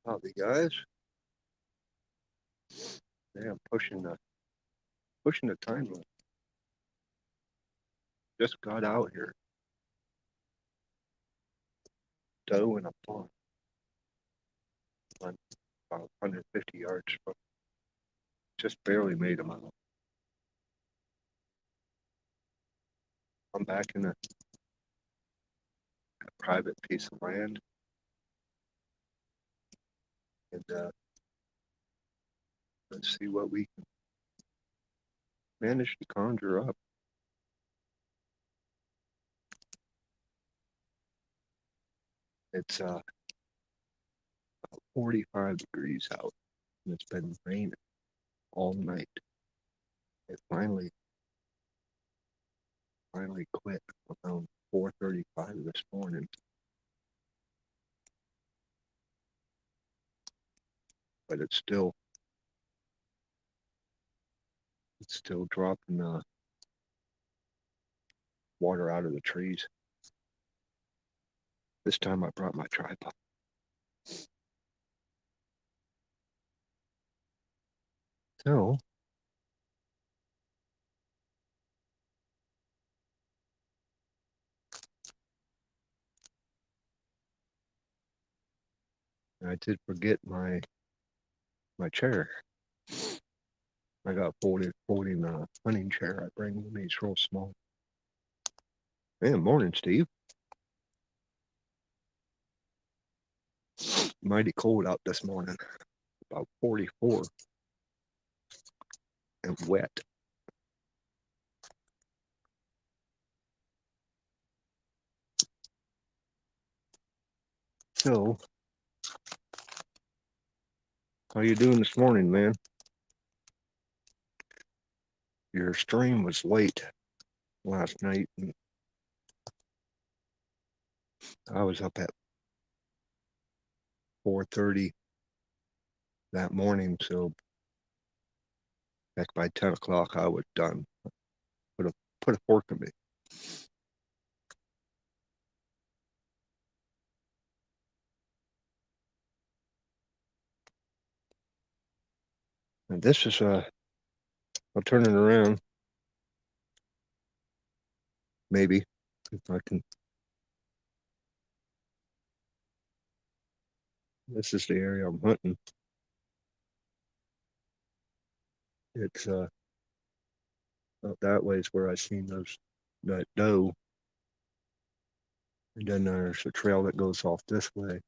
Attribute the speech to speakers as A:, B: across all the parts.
A: Howdy guys. Yeah, I'm pushing the time limit. Just got out here. Doe in a pond. I'm about 150 yards from. Just barely made them out. I'm back in a private piece of land, and let's see what we can manage to conjure up. It's 45 degrees out, and it's been raining all night. It finally quit around 4:35 this morning. But it's still dropping water out of the trees. This time I brought my tripod. So I did forget my chair. I got folding hunting chair. I bring one of these real small. Man, morning, Steve. Mighty cold out this morning. About 44 and wet. So, how you doing this morning, man? Your stream was late last night, and I was up at 4:30 that morning. So, back by 10 o'clock, I was done. Put a fork in me. And this is I'll turn it around. Maybe if I can. This is the area I'm hunting. It's up that way is where I seen that doe, and then there's a trail that goes off this way,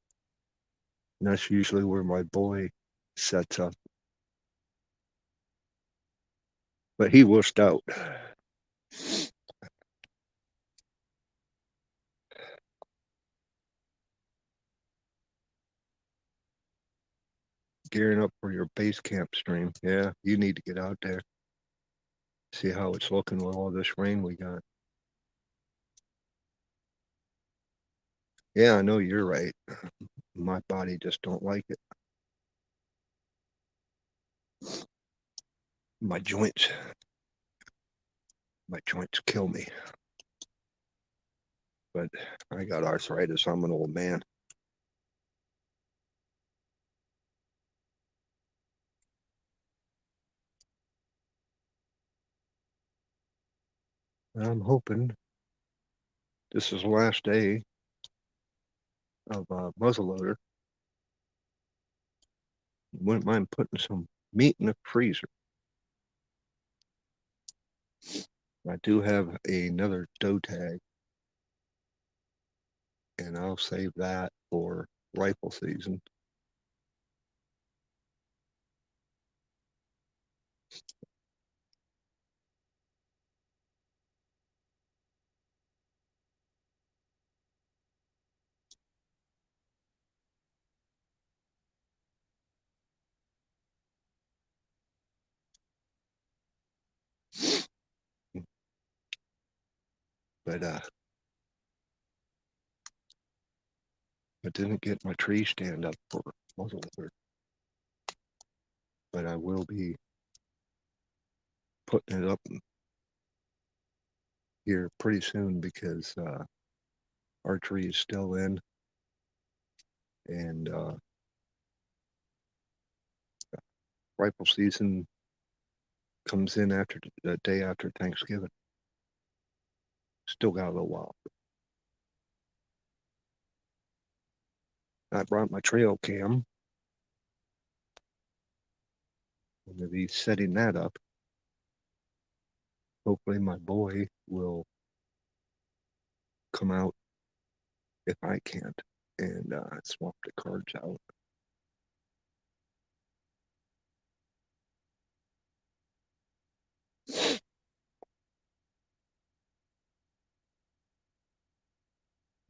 A: and that's usually where my boy sets up. But he wussed out. Gearing up for your base camp stream. Yeah, you need to get out there. See how it's looking with all this rain we got. Yeah, I know you're right. My body just don't like it. My joints kill me. But I got arthritis. I'm an old man. I'm hoping this is the last day of muzzleloader. Wouldn't mind putting some meat in the freezer. I do have another doe tag, and I'll save that for rifle season. But I didn't get my tree stand up for muzzleloader. But I will be putting it up here pretty soon because our tree is still in, and rifle season comes in after the day after Thanksgiving. Still got a little while. I brought my trail cam. I'm going to be setting that up. Hopefully my boy will come out if I can't and swap the cards out.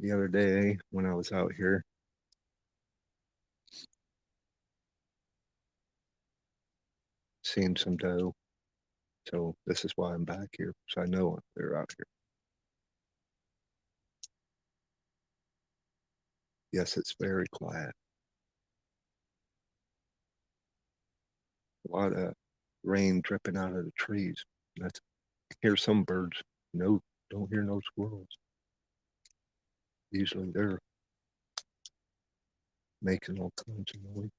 A: The other day when I was out here, seeing some doe. So this is why I'm back here, because I know they're out here. Yes, it's very quiet. A lot of rain dripping out of the trees. That's hear some birds. No, don't hear no squirrels. Usually they're making all kinds of noise.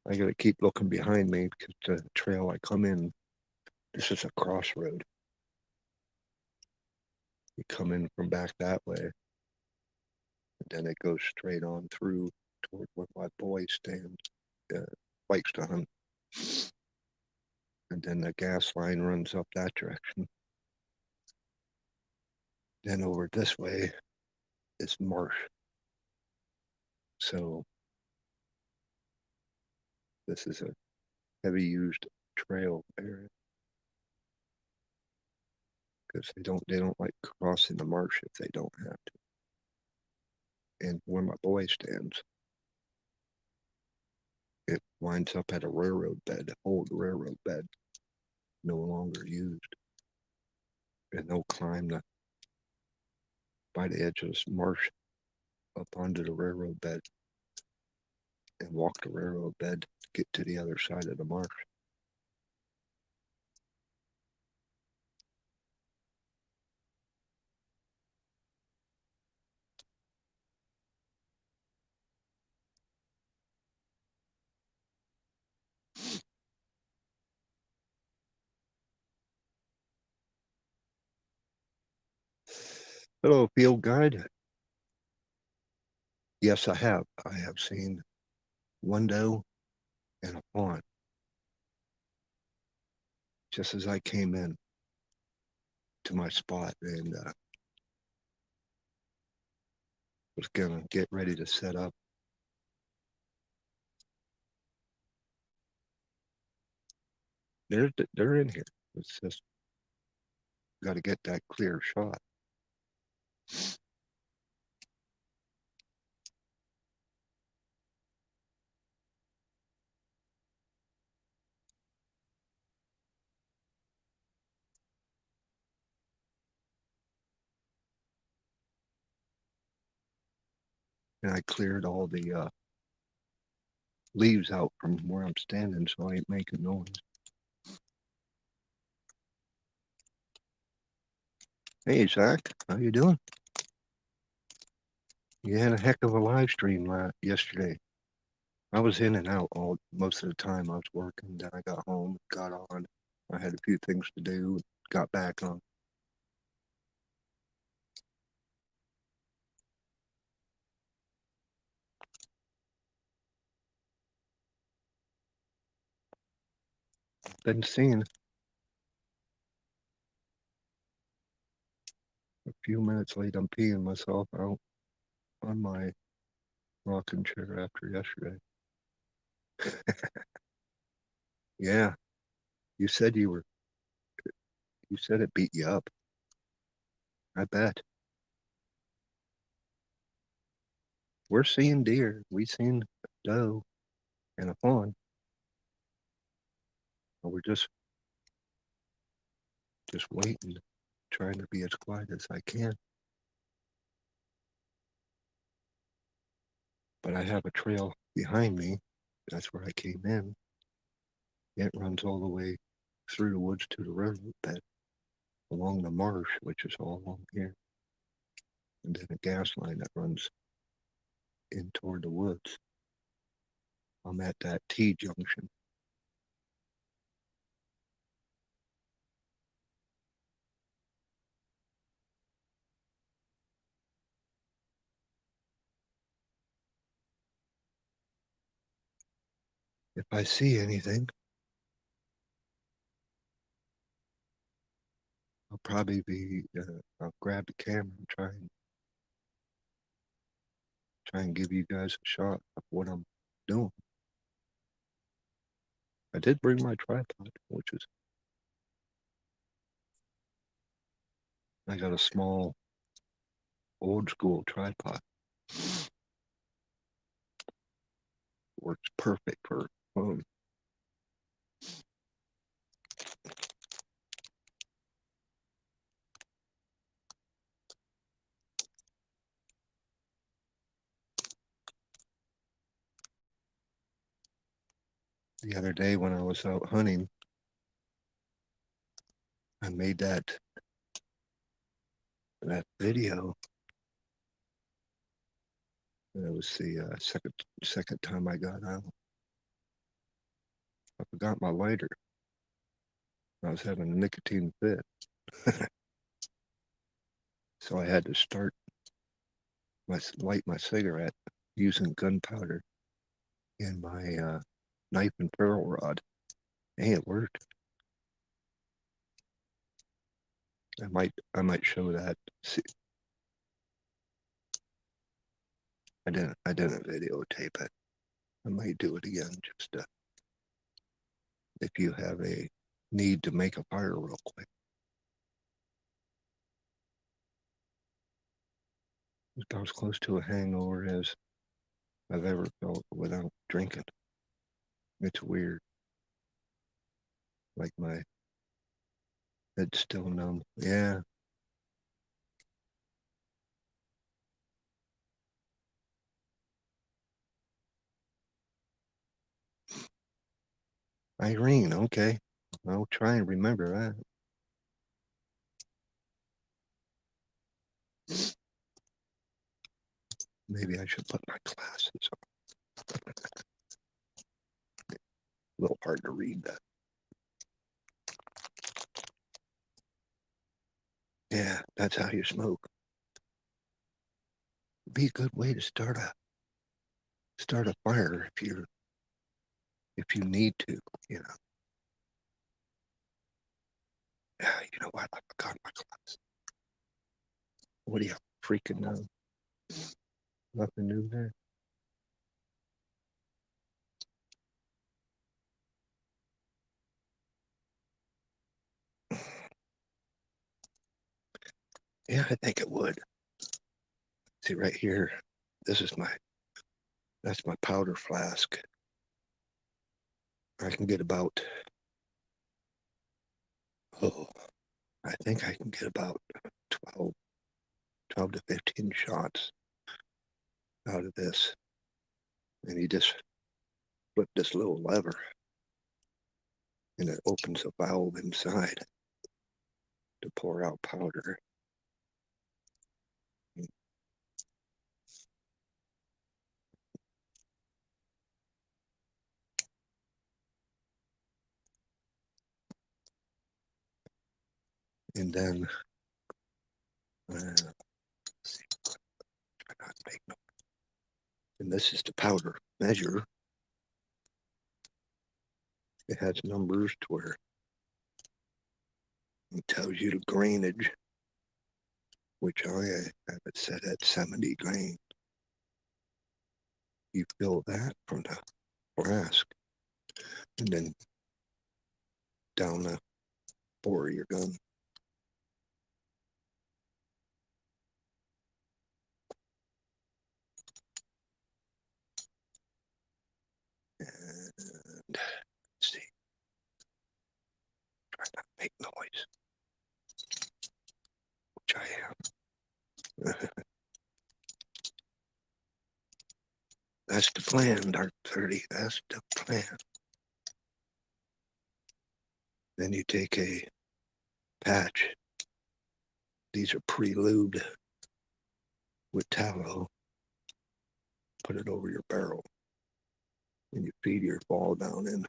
A: I gotta keep looking behind me because the trail I come in, this is a crossroad. You come in from back that way, and then it goes straight on through toward where my boy stands, likes to hunt. And then the gas line runs up that direction. Then over this way is marsh. So this is a heavy used trail area because they don't like crossing the marsh if they don't have to. And where my boy stands, it winds up at a railroad bed, an old railroad bed, no longer used. And they'll climb by the edge of this marsh up onto the railroad bed and walk the railroad bed to get to the other side of the marsh. Hello, field guide. Yes, I have. I have seen one doe and a fawn just as I came in to my spot and was gonna get ready to set up. They're in here. It's just got to get that clear shot. And I cleared all the leaves out from where I'm standing, so I ain't making noise. Hey, Zach, how you doing? You had a heck of a live stream yesterday. I was in and out most of the time. I was working, then I got home, got on. I had a few things to do, got back on. Been seeing a few minutes late. I'm peeing myself out on my rocking chair after yesterday. Yeah, you said you said it beat you up. I bet. We're seeing deer. We seen doe and a fawn. But we're just waiting, trying to be as quiet as I can. But I have a trail behind me. That's where I came in. It runs all the way through the woods to the railroad bed, along the marsh, which is all along here. And then a gas line that runs in toward the woods. I'm at that T-junction. If I see anything, I'll probably be, I'll grab the camera and try and give you guys a shot of what I'm doing. I did bring my tripod, which is, I got a small old school tripod. Works perfect for phone. The other day when I was out hunting, I made that video. It was the second time I got out. I forgot my lighter. I was having a nicotine fit. So I had to light my cigarette using gunpowder in my knife and ferrule rod. Hey, it worked. I might show that. See, I didn't videotape it. I might do it again just if you have a need to make a fire real quick. It's about as close to a hangover as I've ever felt without drinking. It's weird. Like my head's still numb. Yeah. Irene, okay. I'll try and remember that. Maybe I should put my glasses on. A little hard to read that. Yeah, that's how you smoke. Be a good way to start a fire if you need to, you know. Yeah, you know what? I forgot my glasses. What do you freaking know? Nothing new there. Yeah, I think it would. See right here. This is that's my powder flask. I can get about, I think I can get about 12 to 15 shots out of this. And you just flip this little lever and it opens a valve inside to pour out powder. And then, let's see, try not to make noise. And this is the powder measure. It has numbers to where it tells you the grainage, which I have it set at 70 grain. You fill that from the flask and then down the bore of your gun. And let's see, try not to make noise, which I am. That's the plan, Dark 30. That's the plan. Then you take a patch. These are pre-lubed with tallow. put it over your barrel, and you feed your ball down in.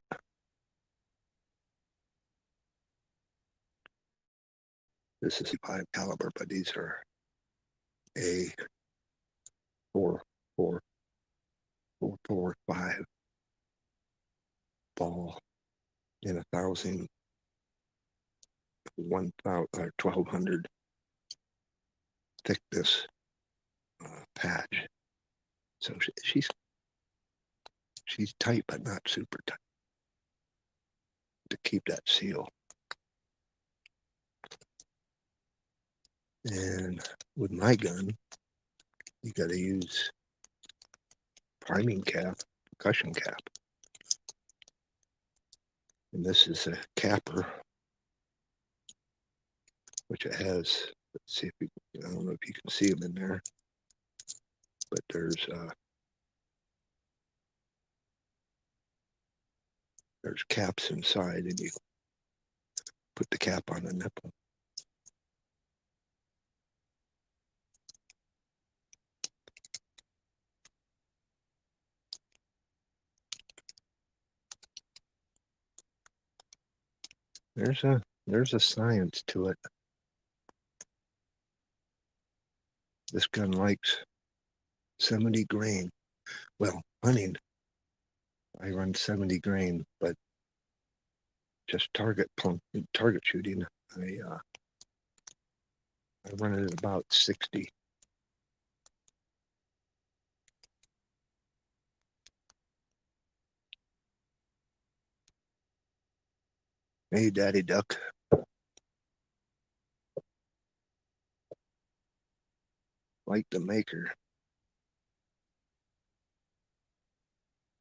A: This is 5 caliber, but these are a 4.45 ball in 1,200 thickness patch. So she's tight, but not super tight to keep that seal. And with my gun, you got to use priming cap, percussion cap. And this is a capper, which it has, let's see if you, I don't know if you can see them in there, but there's caps inside, and you put the cap on the nipple. There's a science to it. This gun likes 70 grain. Well, hunting, I run 70 grain, but just target shooting, I run it at about 60. Hey, Daddy Duck. Like the maker.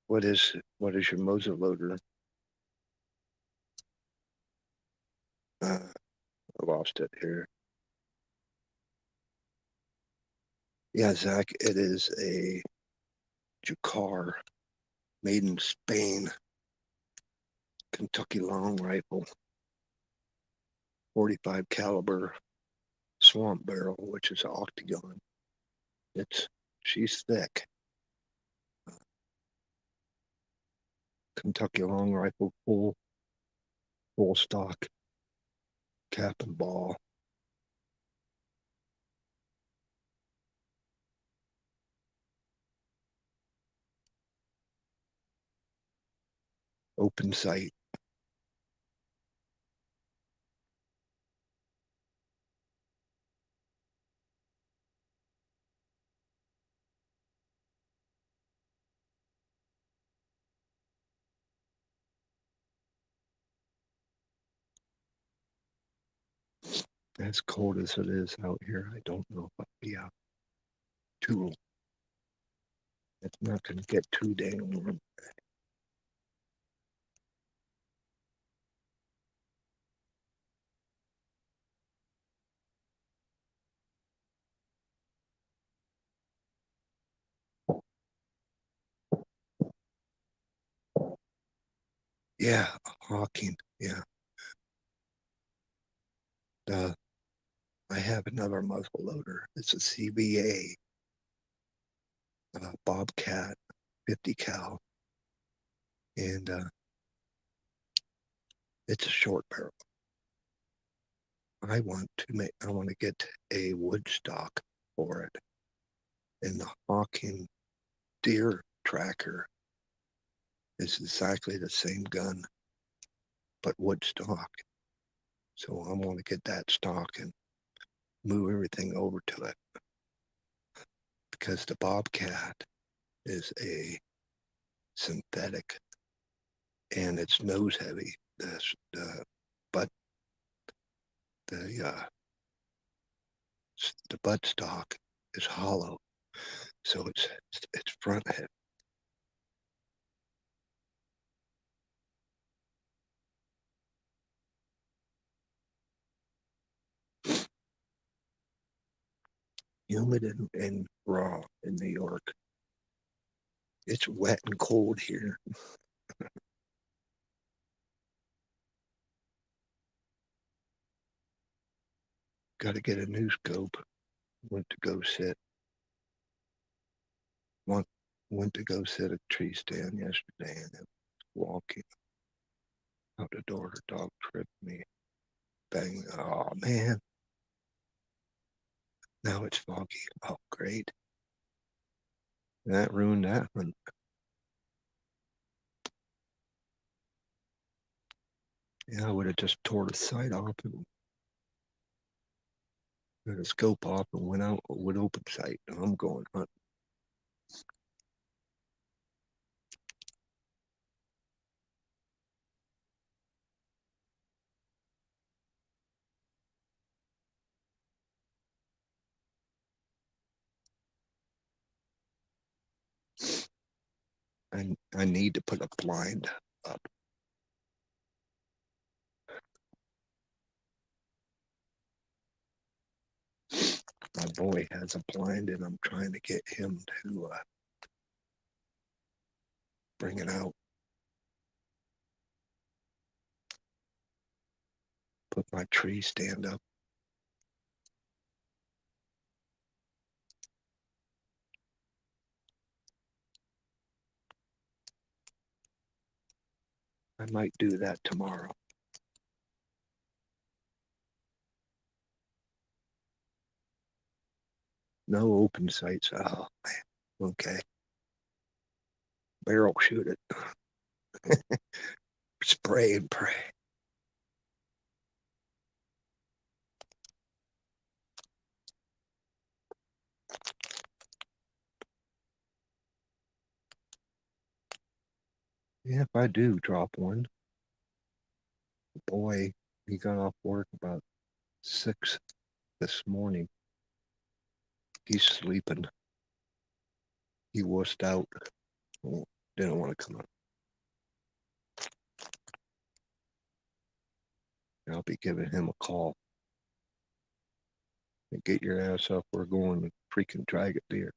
A: What is your muzzleloader? I lost it here. Yeah, Zach, it is a Jakar, made in Spain, Kentucky long rifle, 45 caliber swamp barrel, which is an octagon. She's thick. Kentucky long rifle, full stock, cap and ball. Open sight. As cold as it is out here, I don't know if I'll be out too. It's not going to get too dang warm. Yeah, hawking. Yeah. I have another muzzle loader. It's a CBA, Bobcat, 50 cal, and it's a short barrel. I want to get a wood stock for it, and the hawking deer tracker is exactly the same gun, but wood stock. So I want to get that stock and move everything over to it, because the Bobcat is a synthetic and it's nose heavy. But the butt stock is hollow, so it's front heavy. Humid and raw in New York. It's wet and cold here. Got to get a new scope. Went to go sit. went to go sit at a tree stand yesterday, and it was walking out the door. Her dog tripped me. Bang. Oh, man. Now it's foggy. Oh, great. That ruined that one. Yeah, I would have just tore the sight off and got a scope off and went out with open sight. I'm going hunting. I need to put a blind up. My boy has a blind, and I'm trying to get him to bring it out. Put my tree stand up. I might do that tomorrow. No open sights. Oh, man. Okay. Barrel shoot it. Spray and pray. Yeah, if I do drop one, boy, he got off work about 6 this morning. He's sleeping. He wussed out. Didn't want to come up. I'll be giving him a call. Get your ass up. We're going to freaking drag it deer.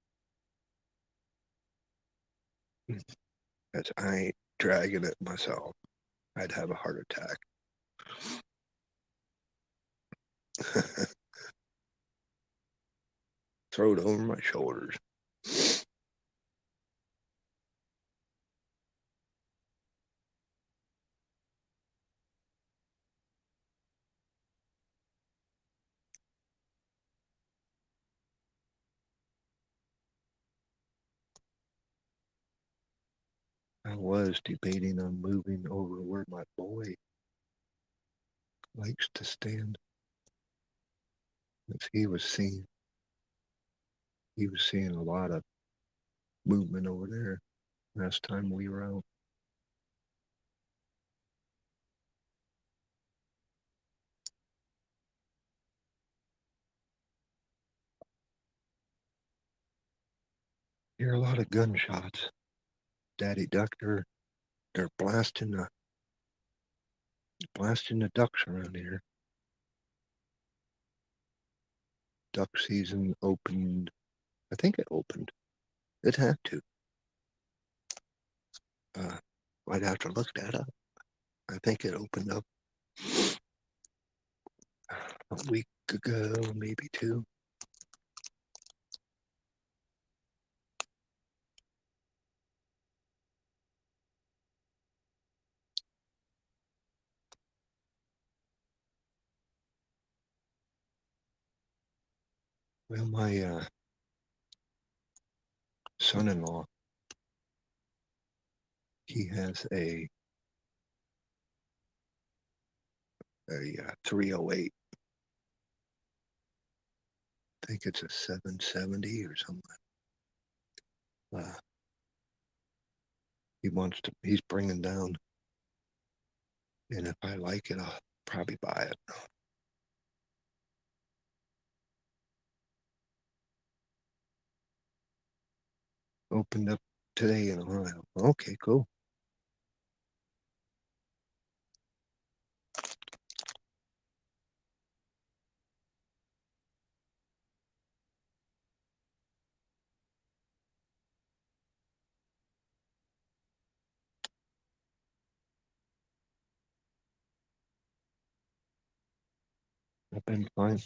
A: Because I ain't dragging it myself. I'd have a heart attack. Throw it over my shoulders. I was debating on moving over where my boy likes to stand. He was seeing a lot of movement over there last time we were out. Hear a lot of gunshots. Daddy duck, they're blasting the ducks around here. Duck season opened. I think it opened. It had to. I'd have to look that up. I think it opened up a week ago, maybe two. Well, my son-in-law, he has a 308. I think it's a 770 or something. Uh, he's bringing down, and if I like it, I'll probably buy it. Opened up today in Ohio. Okay, cool. I've been fine.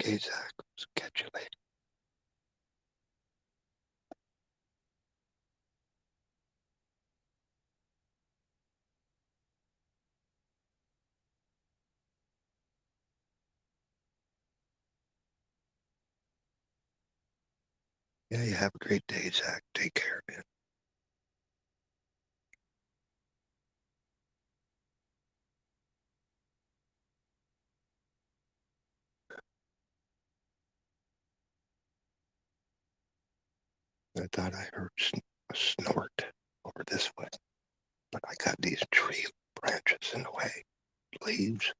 A: Okay, Zach, so catch you later. Yeah, you have a great day, Zach. Take care, man. I thought I heard a snort over this way, but I got these tree branches in the way, leaves.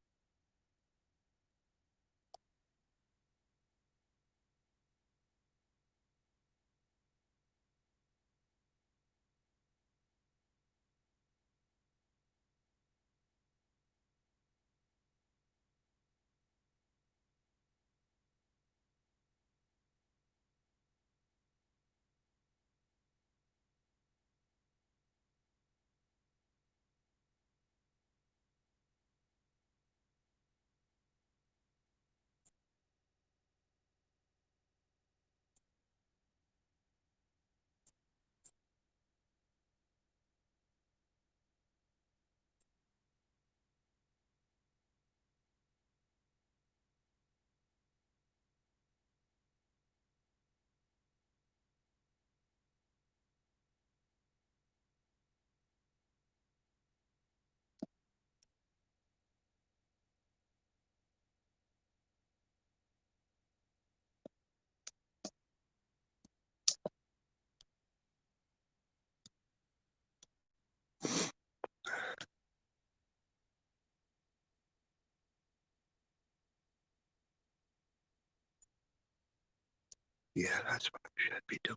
A: Yeah, that's what I should be doing.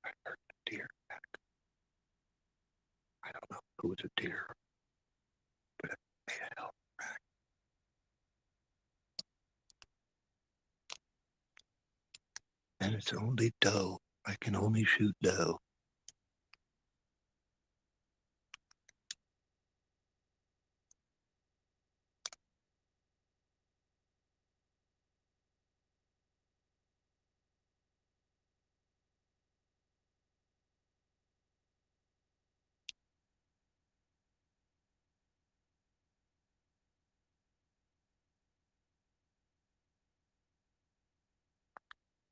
A: I heard a deer. I don't know if it was a deer, but it made a hell of a crack. And it's only doe. I can only shoot doe.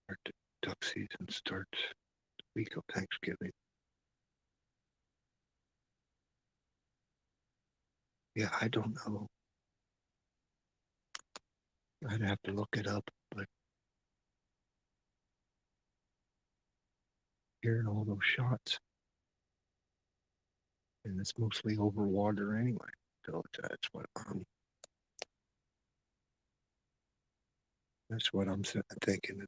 A: Our duck season starts the week of Thanksgiving. Yeah, I don't know. I'd have to look it up, but hearing all those shots, and it's mostly over water anyway. So that's what I'm thinking.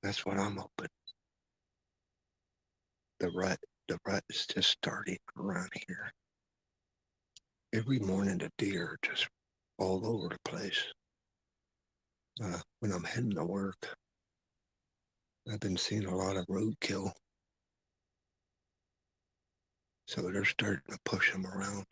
A: That's what I'm hoping. The rut, the rut is just starting around here. Every morning, the deer are just all over the place. When I'm heading to work, I've been seeing a lot of roadkill, so they're starting to push them around.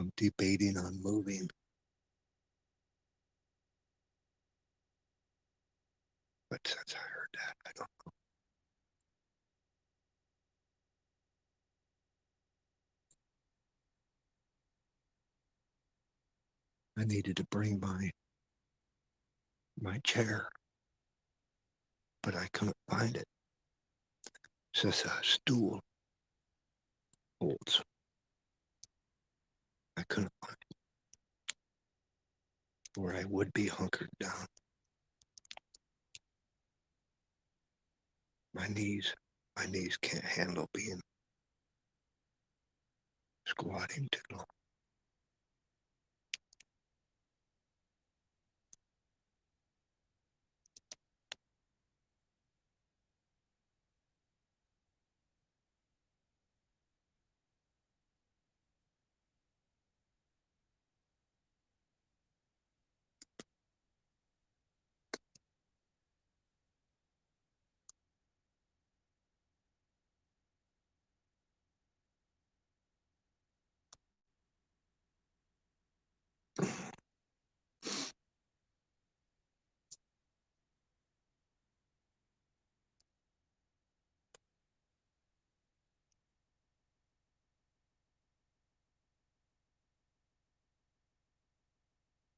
A: I'm debating on moving. But since I heard that, I don't know. I needed to bring my chair, but I couldn't find it. It says a stool holds. I couldn't find it where I would be hunkered down. My knees can't handle being squatting too long.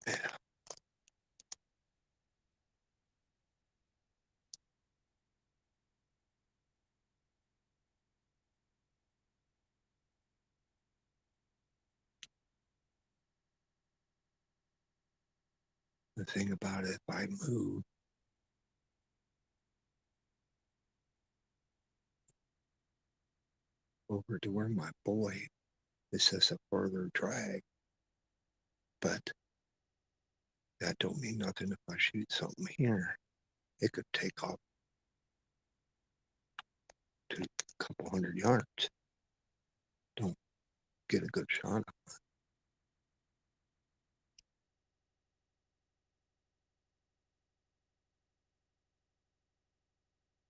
A: Yeah. The thing about it, if I move over to where my boy, it's just a further drag. But that don't mean nothing if I shoot something here. It could take off to a couple 100 yards. Don't get a good shot.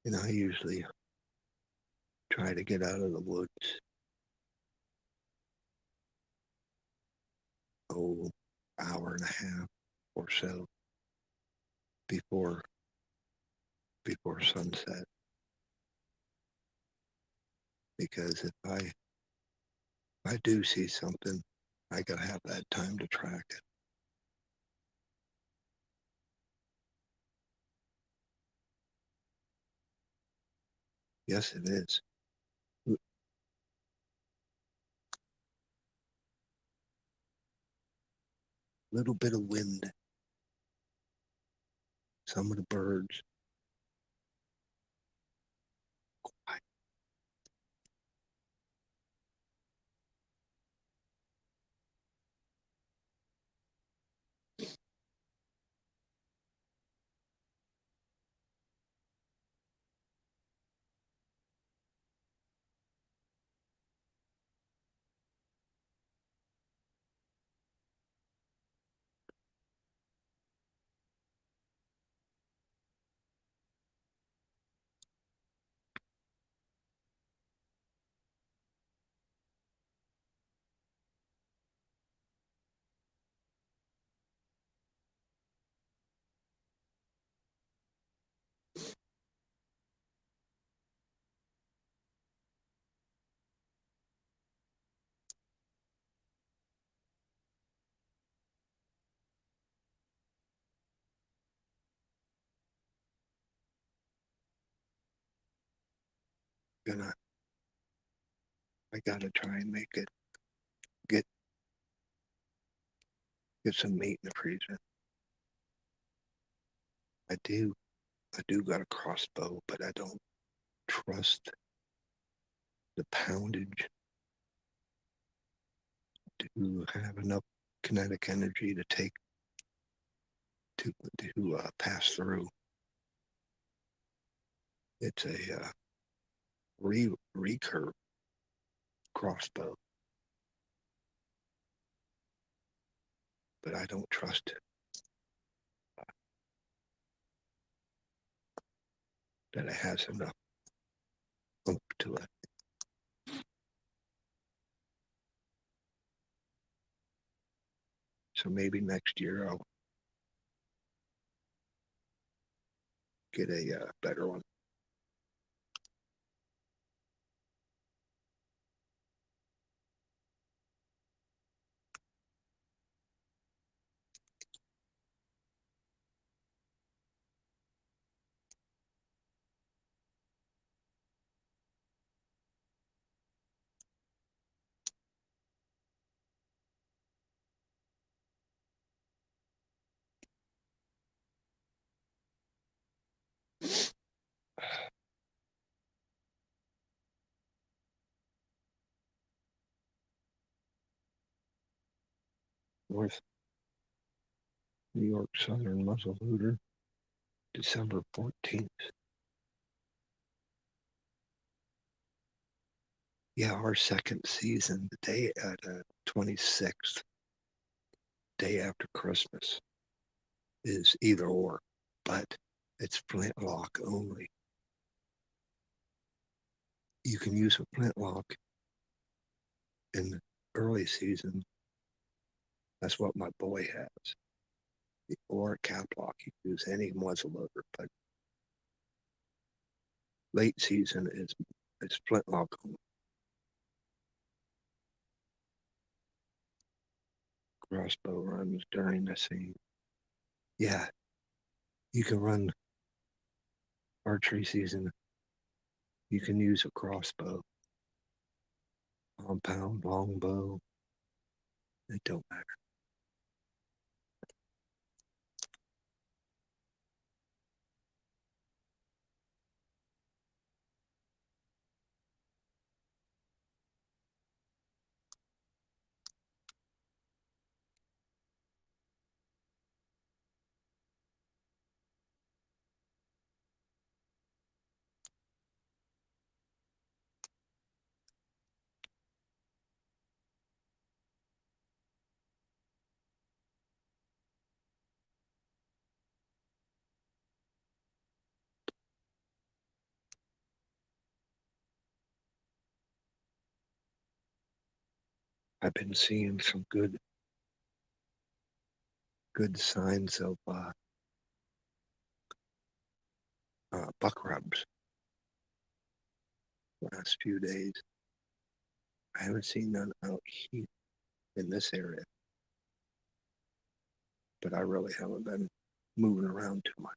A: And I usually try to get out of the woods, hour and a half or so before sunset. Because if I do see something, I gotta have that time to track it. Yes, it is. Little bit of wind. Some of the birds. Gonna I gotta try and make it get some meat in the freezer. I do got a crossbow, but I don't trust the poundage to have enough kinetic energy to take to pass through. It's a recurve crossbow, but I don't trust that it has enough oomph to it. So maybe next year I'll get a better one. North New York Southern Muzzleloader, December 14th. Yeah, our second season, the day at 26th, day after Christmas, is either or, but it's flintlock only. You can use a flintlock in the early season. That's what my boy has. Or a cap lock. You can use any muzzleloader, but late season is flintlock only. Crossbow runs during the scene. Yeah, you can run archery season. You can use a crossbow, compound, longbow. It don't matter. I've been seeing some good signs of buck rubs last few days. I haven't seen none out here in this area, but I really haven't been moving around too much.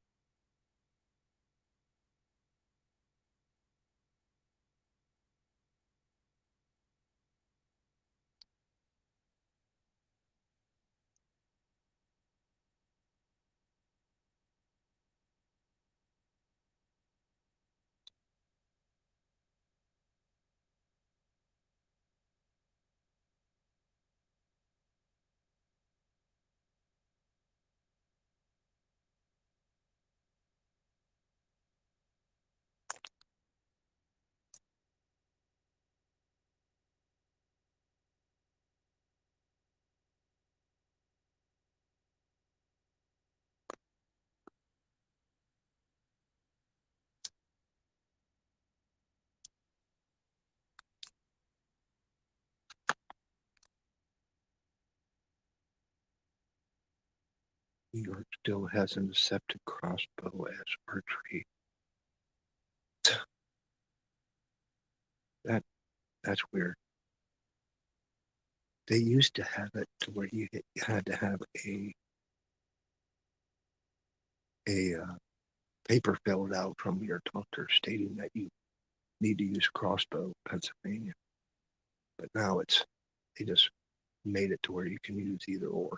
A: New York still has an accepted crossbow as archery. That that's weird. They used to have it to where you had to have a paper filled out from your doctor stating that you need to use crossbow, Pennsylvania. But now they just made it to where you can use either or.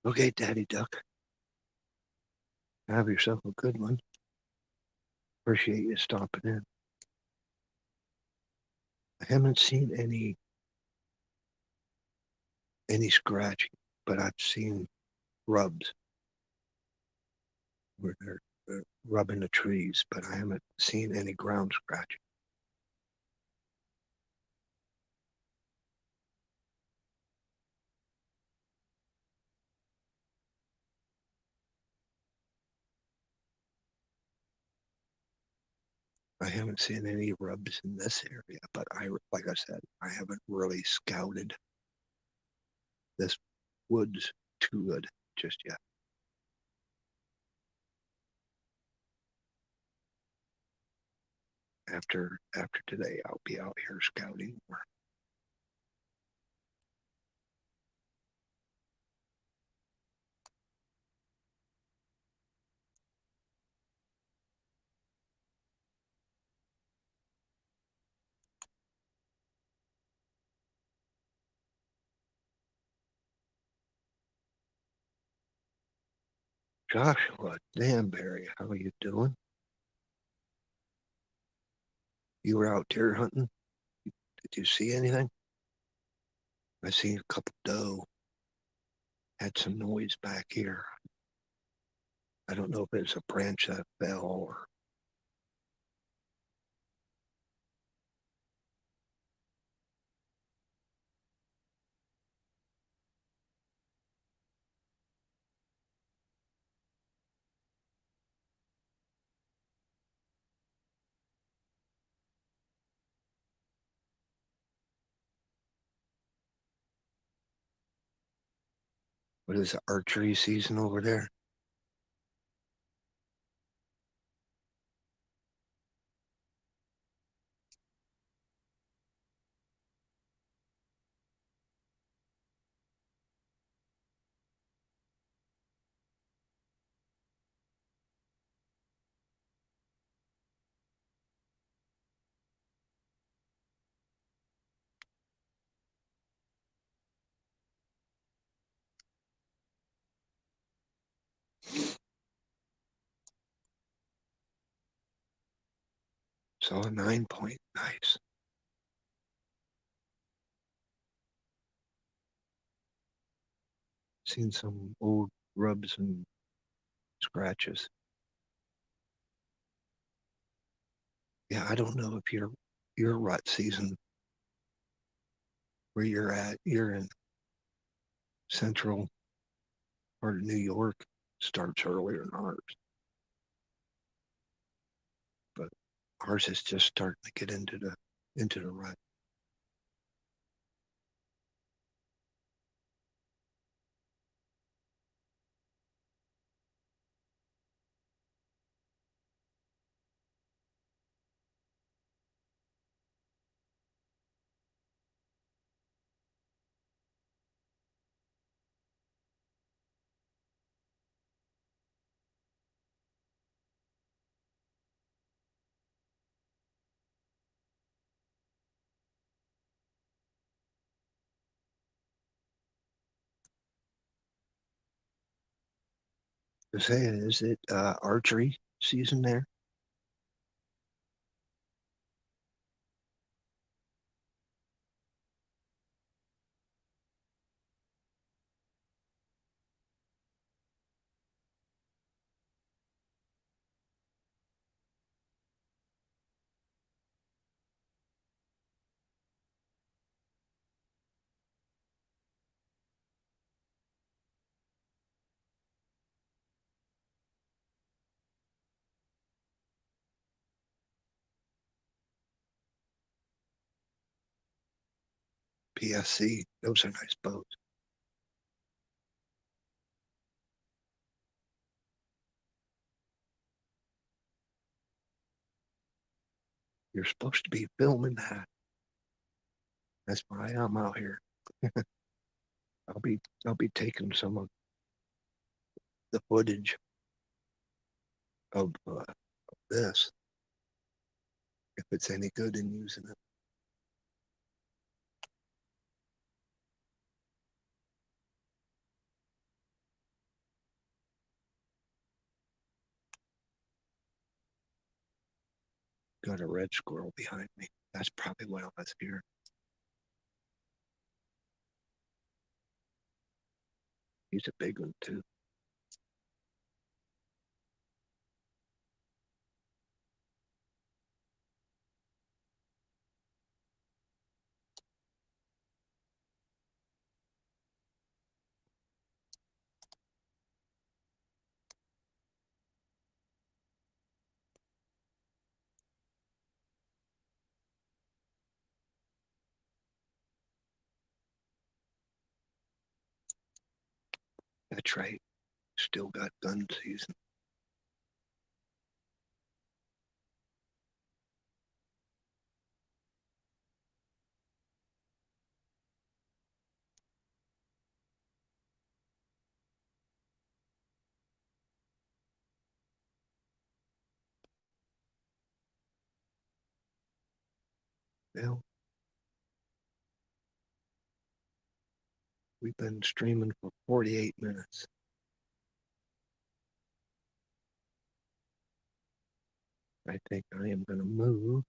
A: Okay, Daddy Duck. Have yourself a good one. Appreciate you stopping in. I haven't seen any scratching, but I've seen rubs where they're rubbing the trees, but I haven't seen any ground scratching. I haven't seen any rubs in this area, but like I said, I haven't really scouted this woods too good just yet. After today, I'll be out here scouting more. Joshua Danbury, how are you doing? You were out deer hunting? Did you see anything? I seen a couple doe. Had some noise back here. I don't know if it's a branch that fell or what is the archery season over there? So a 9 point, nice. Seen some old rubs and scratches. Yeah, I don't know if your rut season where you're at, you're in central part of New York, starts earlier than ours. But ours is just starting to get into the rut. To say, is it archery season there? PSC, those are nice boats. You're supposed to be filming that. That's why I'm out here. I'll be taking some of the footage of this if it's any good in using it. Got a red squirrel behind me. That's probably why I was here. He's a big one too. That's right. Still got gun season. Well, we've been streaming for 48 minutes. I think I am going to move.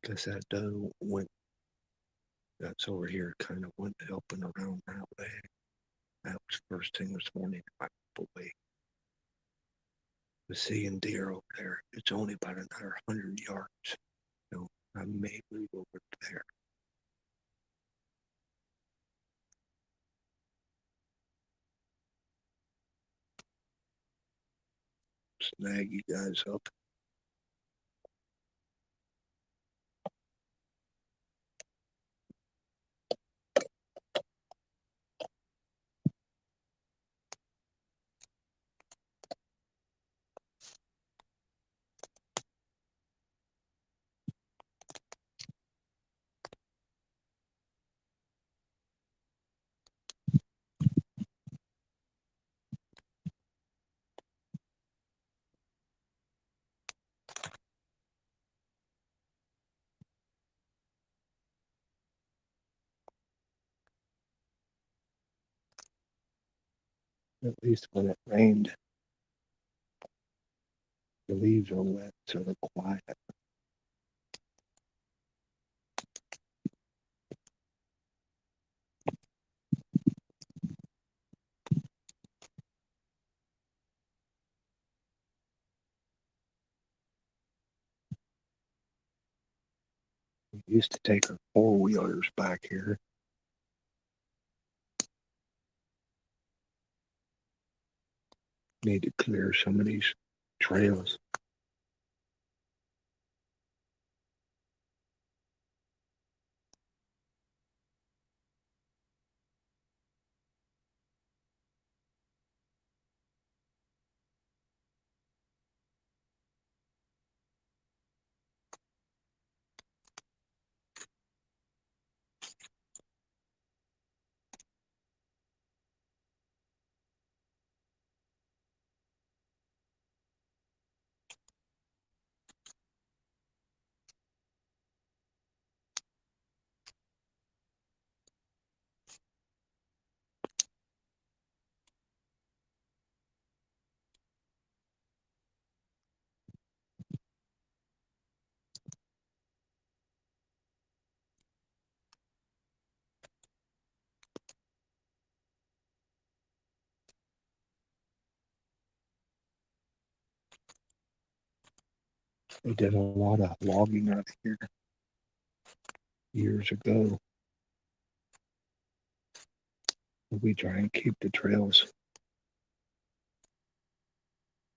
A: Because that doe went, that's over here, kind of went helping around that way. That was first thing this morning. My boy was seeing deer over there. It's only about another 100 yards. So I may move over there. Snag you guys up. At least when it rained, the leaves are wet, so they're quiet. We used to take our four-wheelers back here. Need to clear some of these trails. They did a lot of logging out here years ago. We try and keep the trails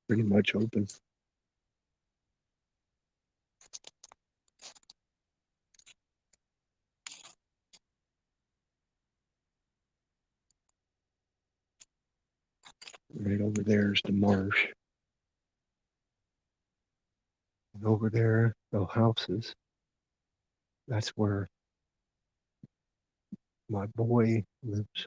A: pretty much open. Right over there is the marsh. And over there, the houses. That's where my boy lives.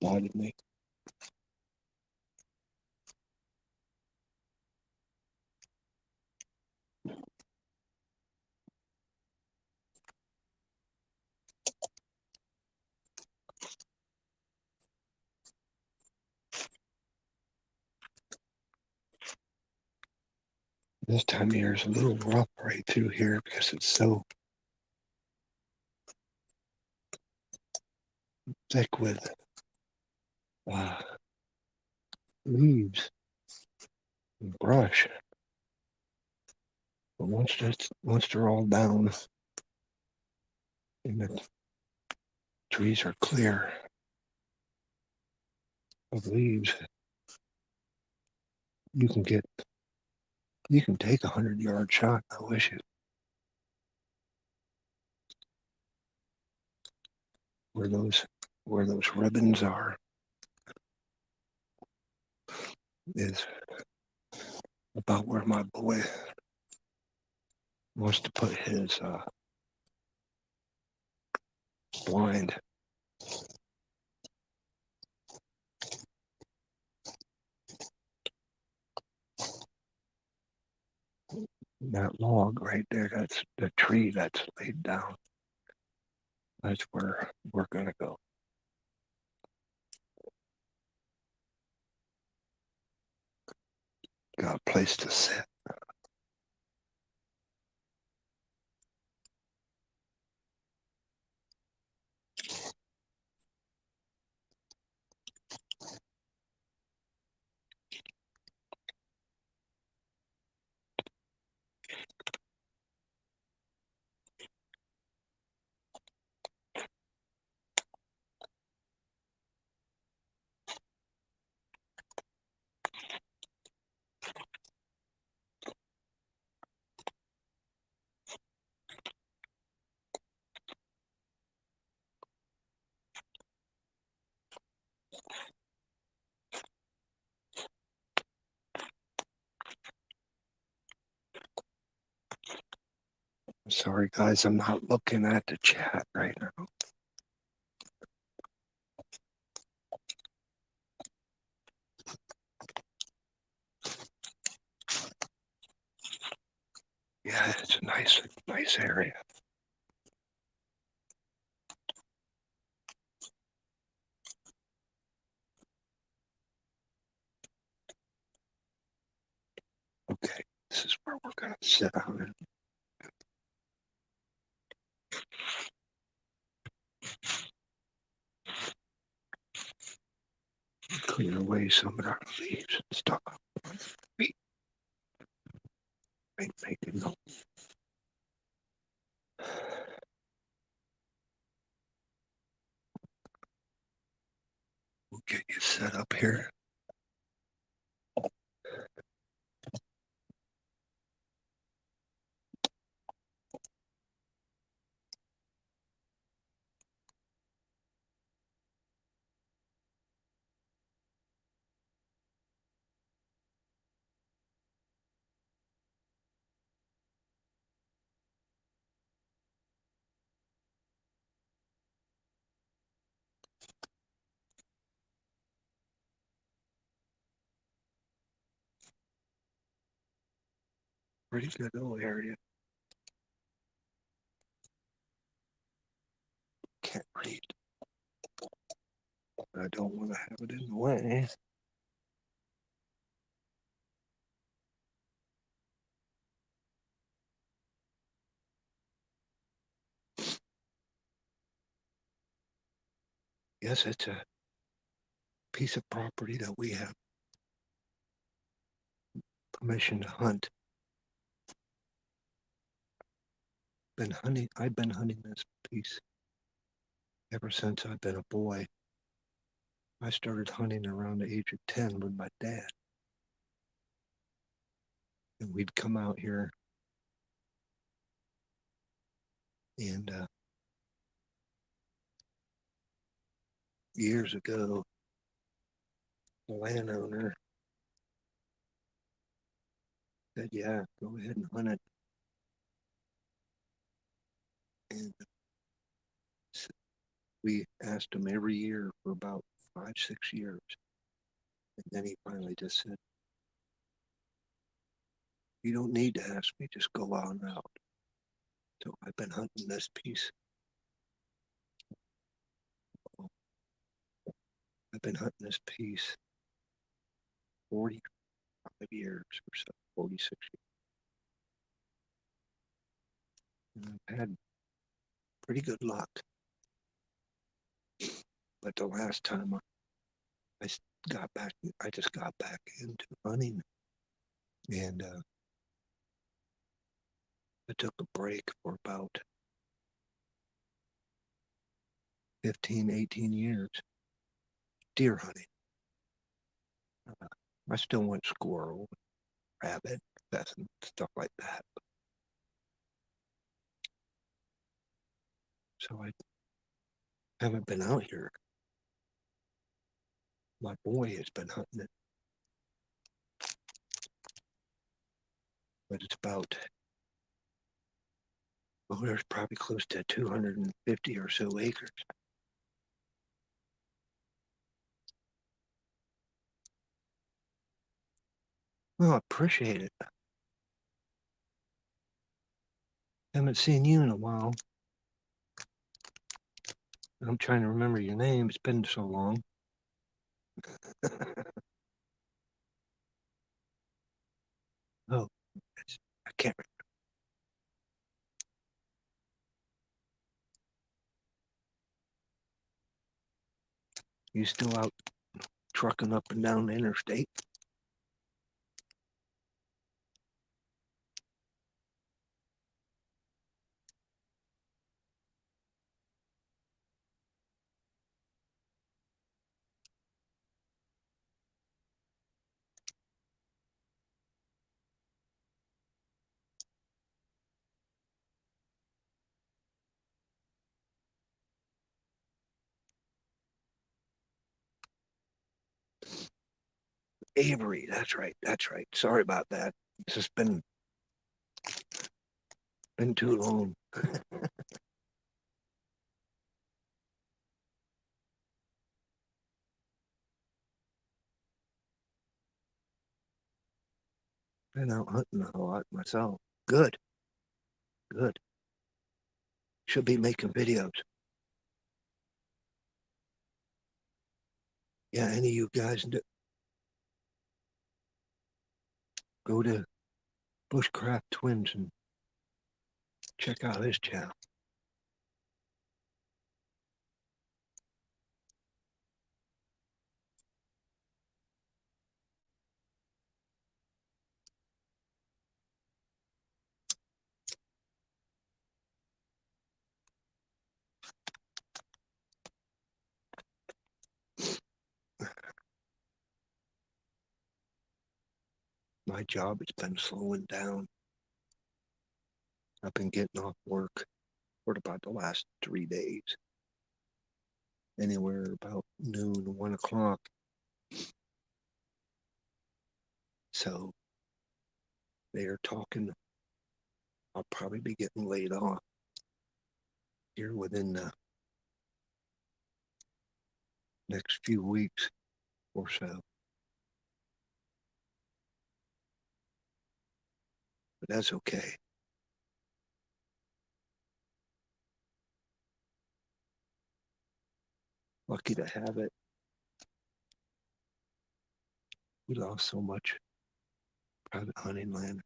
A: spotted me. This time of year is a little rough right through here because it's so thick with leaves and brush. But once they're all down and the trees are clear of leaves, you can take 100-yard shot. I wish it. Where those ribbons are is about where my boy wants to put his blind. That log right there, that's the tree that's laid down. That's where we're gonna go. Got a place to sit. Sorry guys, I'm not looking at the chat right now. Yeah, it's a nice area. Okay, this is where we're gonna sit down and clear away some of our leaves and stuff. Making notes. We'll get you set up here. Pretty good little area. Can't read. I don't want to have it in the way. Yes, it's a piece of property that we have permission to hunt. I've been hunting this piece ever since I've been a boy. I started hunting around the age of 10 with my dad. And we'd come out here and years ago, the landowner said, yeah, go ahead and hunt it. And we asked him every year for about 5, 6 years. And then he finally just said, you don't need to ask me, just go on out. So I've been hunting this piece. I've been hunting this piece 45 years or so, 46 years. And I've had pretty good luck. But the last time I just got back into hunting, and I took a break for about 15, 18 years, deer hunting. I still went squirrel, rabbit, pheasant, stuff like that. So I haven't been out here. My boy has been hunting it, but it's about, well, there's probably close to 250 or so acres. Well, I appreciate it. Haven't seen you in a while. I'm trying to remember your name. It's been so long. Oh, I can't remember. You still out trucking up and down the interstate? Avery, that's right, that's right. Sorry about that. It's just been too long. Been out hunting a lot myself. Good, good. Should be making videos. Yeah, any of you guys go to Bushcraft Twins and check out his channel. My job has been slowing down. I've been getting off work for about the last 3 days. Anywhere about noon, 1 o'clock. So they are talking, I'll probably be getting laid off here within the next few weeks or so. But that's okay. Lucky to have it. We lost so much private hunting land.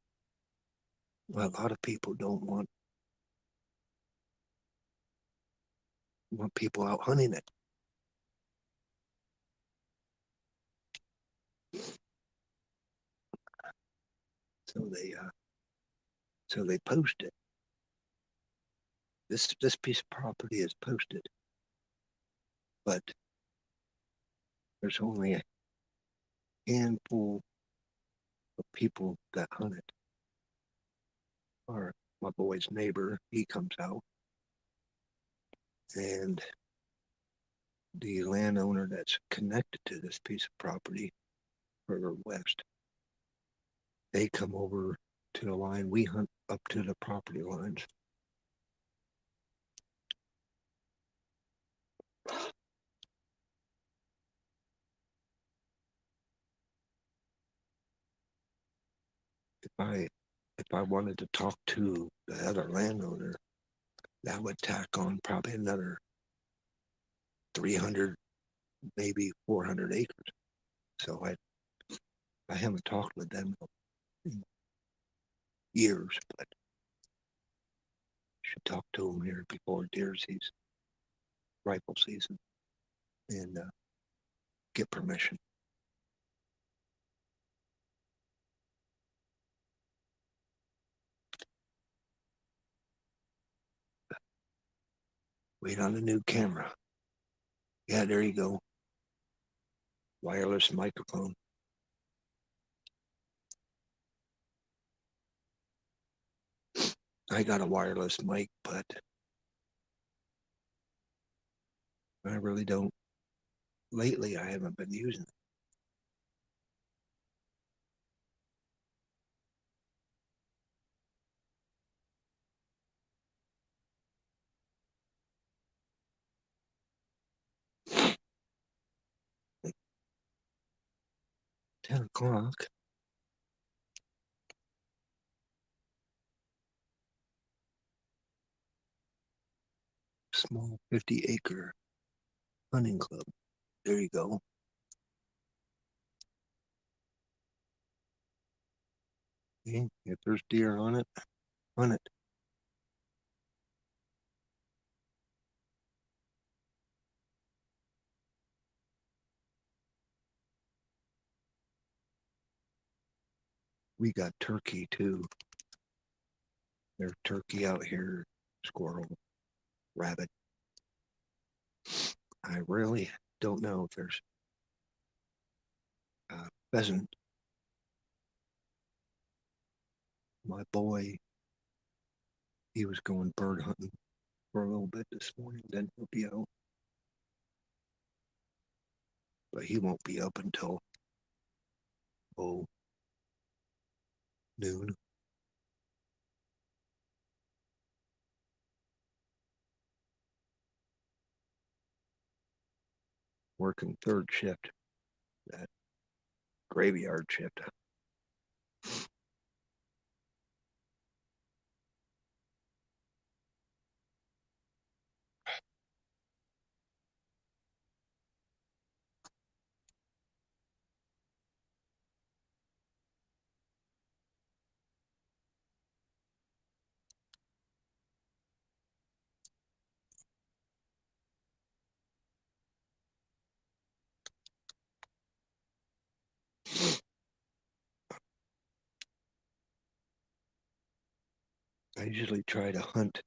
A: Well, a lot of people don't want people out hunting it. So they post it. This piece of property is posted, but there's only a handful of people that hunt it. Or my boy's neighbor, he comes out, and the landowner that's connected to this piece of property further west, they come over to the line. We hunt up to the property lines. if I wanted to talk to the other landowner, that would tack on probably another 300, maybe 400 acres. So I haven't talked with them in years, but should talk to them here before deer season, rifle season, and get permission. Wait on a new camera. Yeah, there you go. Wireless microphone. I got a wireless mic, but I really don't. Lately, I haven't been using it. 10 o'clock. Small 50-acre hunting club. There you go. Okay. If there's deer on it, hunt it. We got turkey too. There's turkey out here, squirrel, rabbit. I really don't know if there's pheasant. My boy, he was going bird hunting for a little bit this morning. Then he'll be out, but he won't be up until noon. Working third shift, that graveyard shift. I usually try to hunt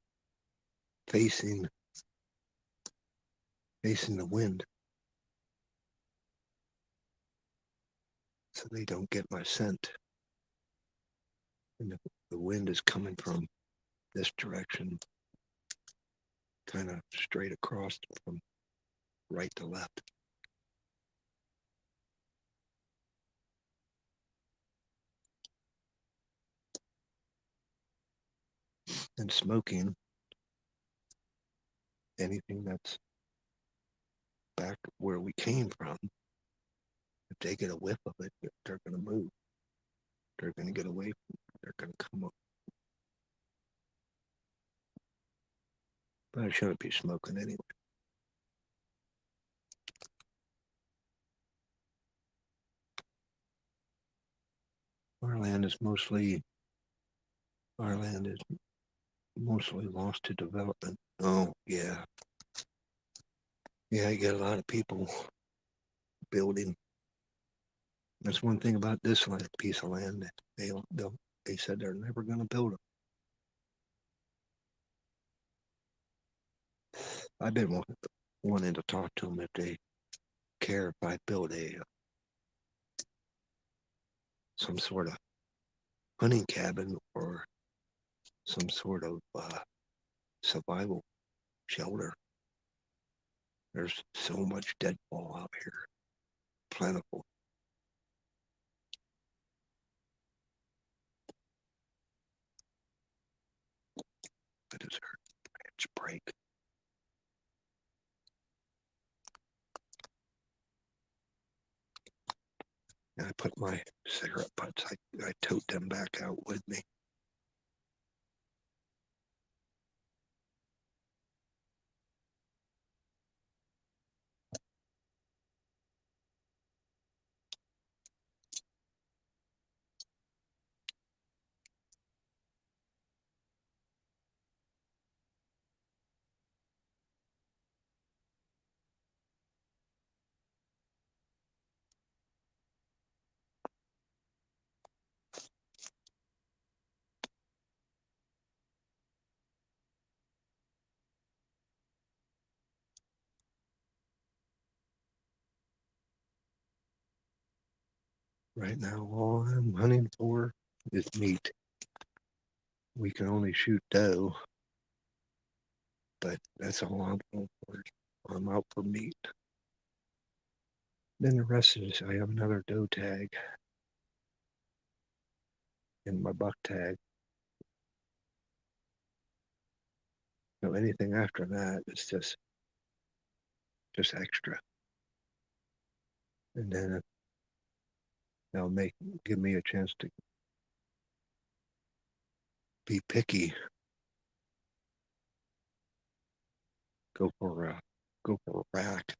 A: facing the wind, so they don't get my scent. And if the wind is coming from this direction, kind of straight across from right to left. And smoking, anything that's back where we came from, if they get a whiff of it, they're going to move. They're going to get away from it. They're going to come up. But I shouldn't be smoking anyway. Our land is mostly lost to development. Oh, yeah. Yeah, you get a lot of people building. That's one thing about this piece of land. They said they're never going to build them. I've been wanting to talk to them if they care if I build some sort of hunting cabin or some sort of survival shelter. There's so much deadfall out here, plentiful. I just heard the branch break. And I put my cigarette butts. I tote them back out with me. Right now, all I'm hunting for is meat. We can only shoot doe, but that's all I'm going for. I'm out for meat. Then the rest is I have another doe tag and my buck tag. So anything after that is just extra. And then they'll give me a chance to be picky. Go for a rack.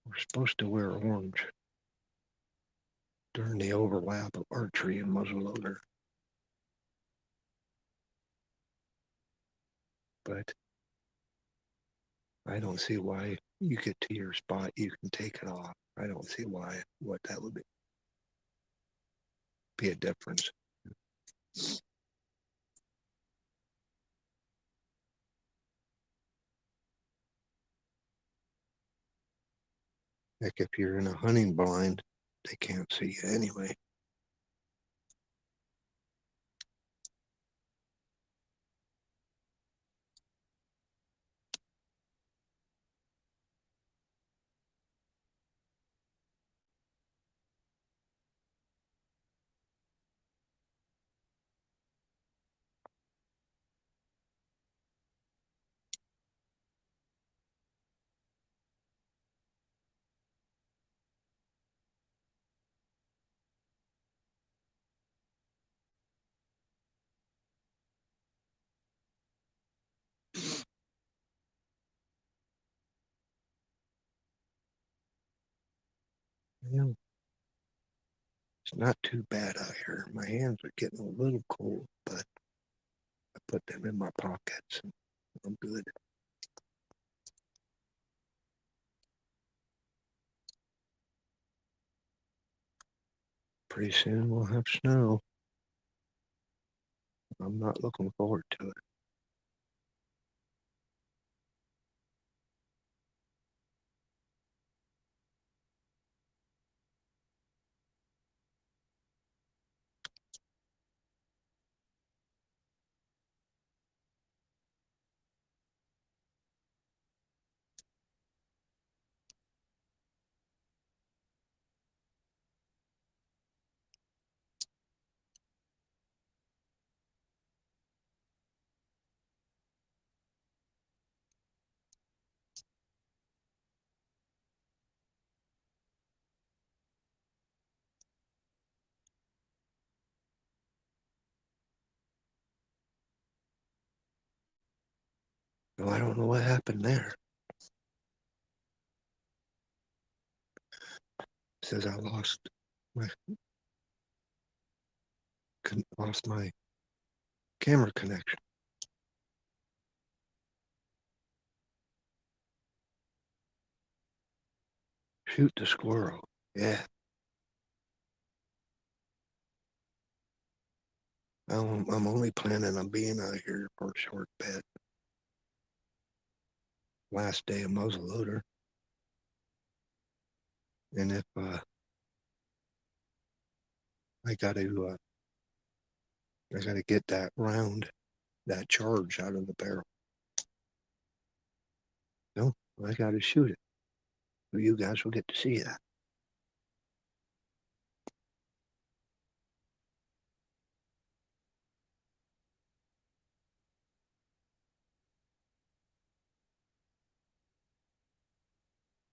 A: We're supposed to wear orange during the overlap of archery and muzzleloader, but I don't see why you get to your spot, you can take it off. I don't see what that would be a difference. Like if you're in a hunting blind, they can't see you anyway. You know, it's not too bad out here. My hands are getting a little cold, but I put them in my pockets and I'm good. Pretty soon we'll have snow. I'm not looking forward to it. So I don't know what happened there. It says I my lost my camera connection. Shoot the squirrel. Yeah. I'm only planning on being out here for a short bit. last day of muzzleloader, and if I gotta get that round, that charge out of the barrel. No, I gotta shoot it. So you guys will get to see that.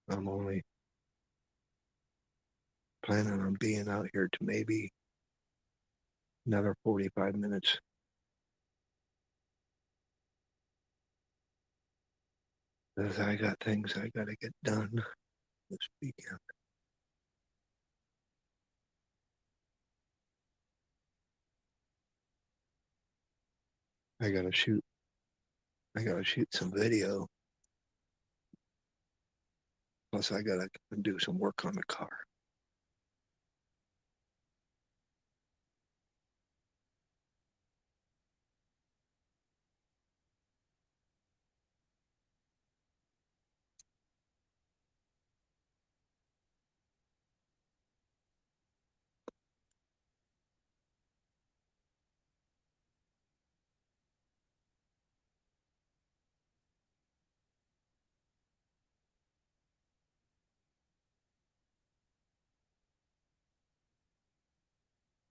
A: I'm only planning on being out here to maybe another 45 minutes. Because I got things I gotta get done this weekend. I gotta shoot. I gotta shoot some video. Plus, I gotta do some work on the car.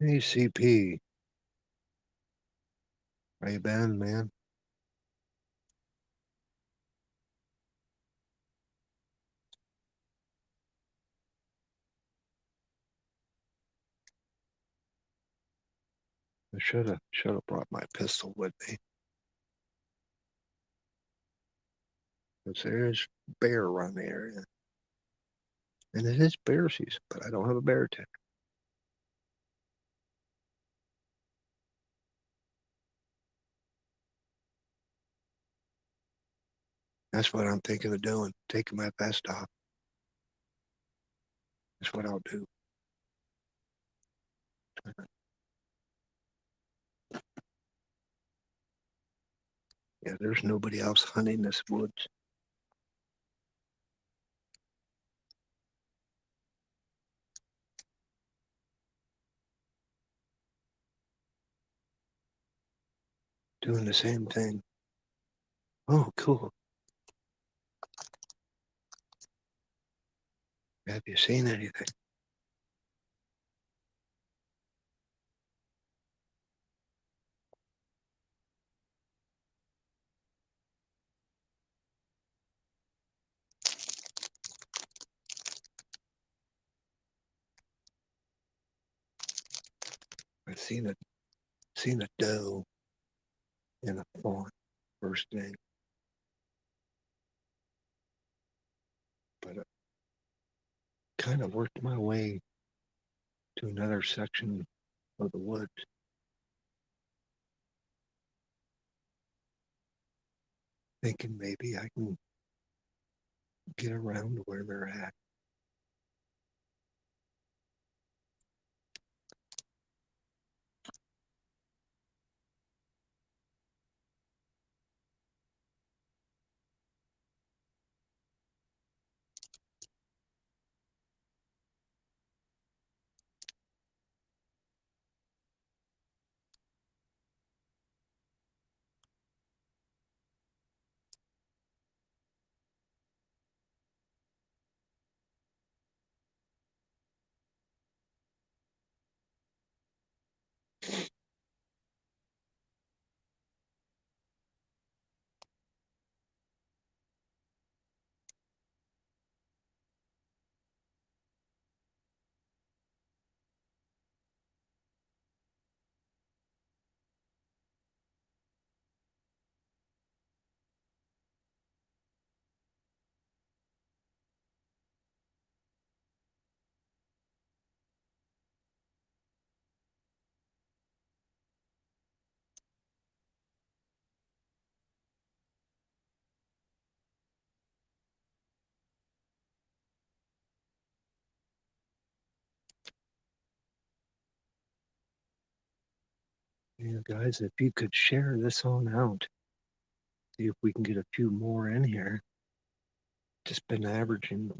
A: Hey, CP, how you been, man? I should have brought my pistol with me. Because there's bear around the area. And it is bear season, but I don't have a bear tag. That's what I'm thinking of doing, taking my vest off. That's what I'll do. Yeah, there's nobody else hunting this woods. Doing the same thing. Oh, cool. Have you seen anything? I've seen a doe in a fawn first thing, but I kind of worked my way to another section of the woods, thinking maybe I can get around to where they're at. You guys, if you could share this on out, see if we can get a few more in here. Just been averaging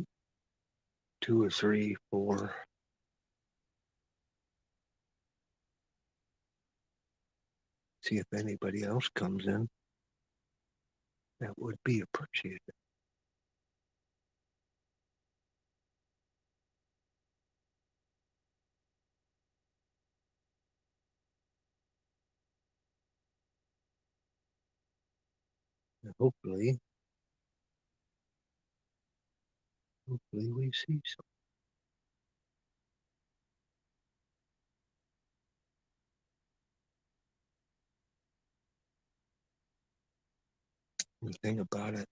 A: 2 or 3, 4. See if anybody else comes in. That would be appreciated. And hopefully we see some. The thing about it,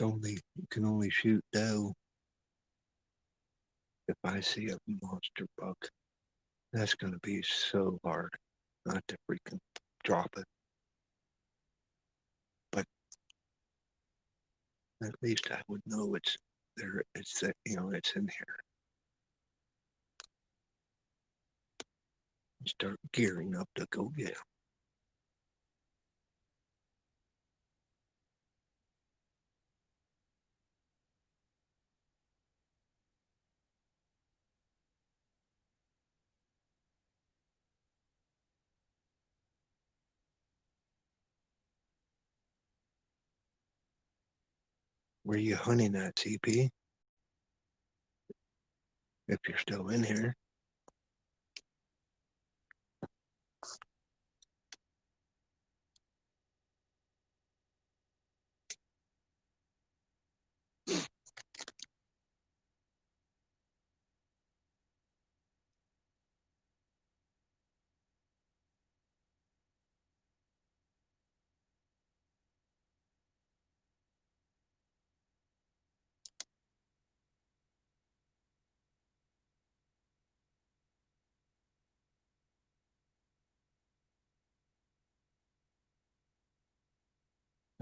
A: you can only shoot doe if I see a monster buck. That's going to be so hard not to freaking drop it. But at least I would know it's there. It's it's in here. Start gearing up to go get 'em. Where you hunting at, CP? If you're still in here.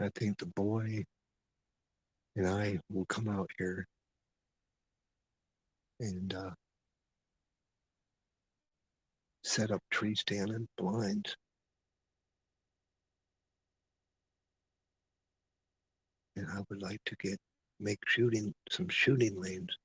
A: I think the boy and I will come out here and set up tree stand and blinds. And I would like to make some shooting lanes.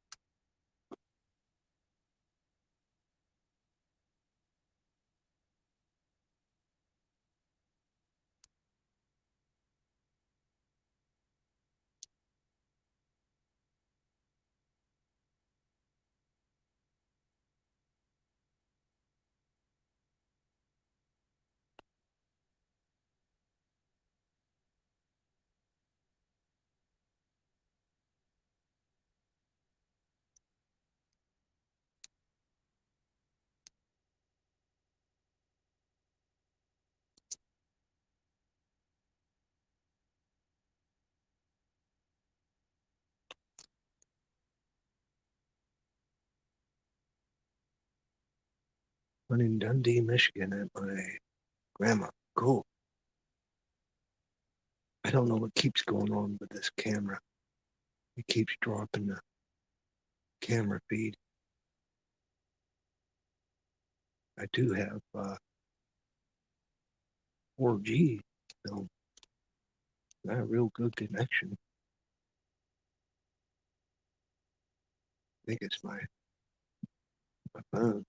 A: I'm in Dundee, Michigan at my grandma. Cool. I don't know what keeps going on with this camera. It keeps dropping the camera feed. I do have 4G, so not a real good connection. I think it's my phone.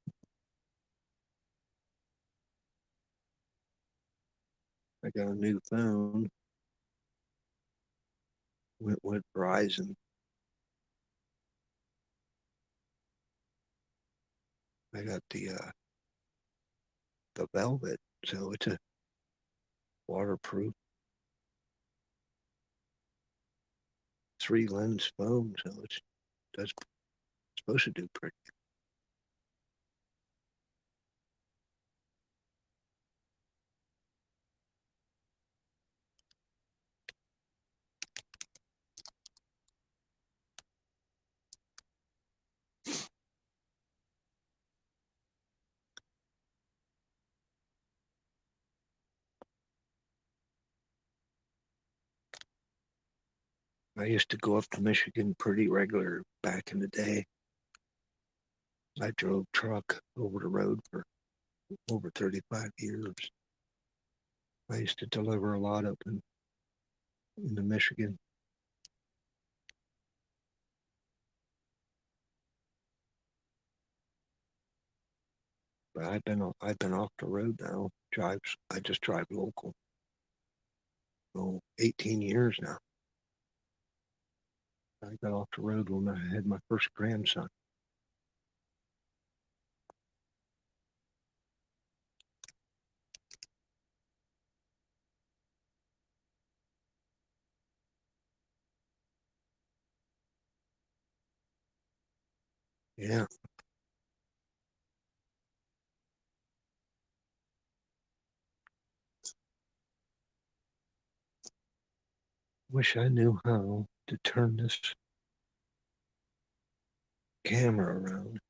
A: I got a new phone. Went with Verizon. I got the Velvet, so it's a waterproof 3-lens phone, so it's supposed to do pretty. I used to go up to Michigan pretty regular back in the day. I drove truck over the road for over 35 years. I used to deliver a lot up in into Michigan. But I've been off the road now. I just drive local. Oh, 18 years now. I got off the road when I had my first grandson. Yeah. Wish I knew how to turn this camera around.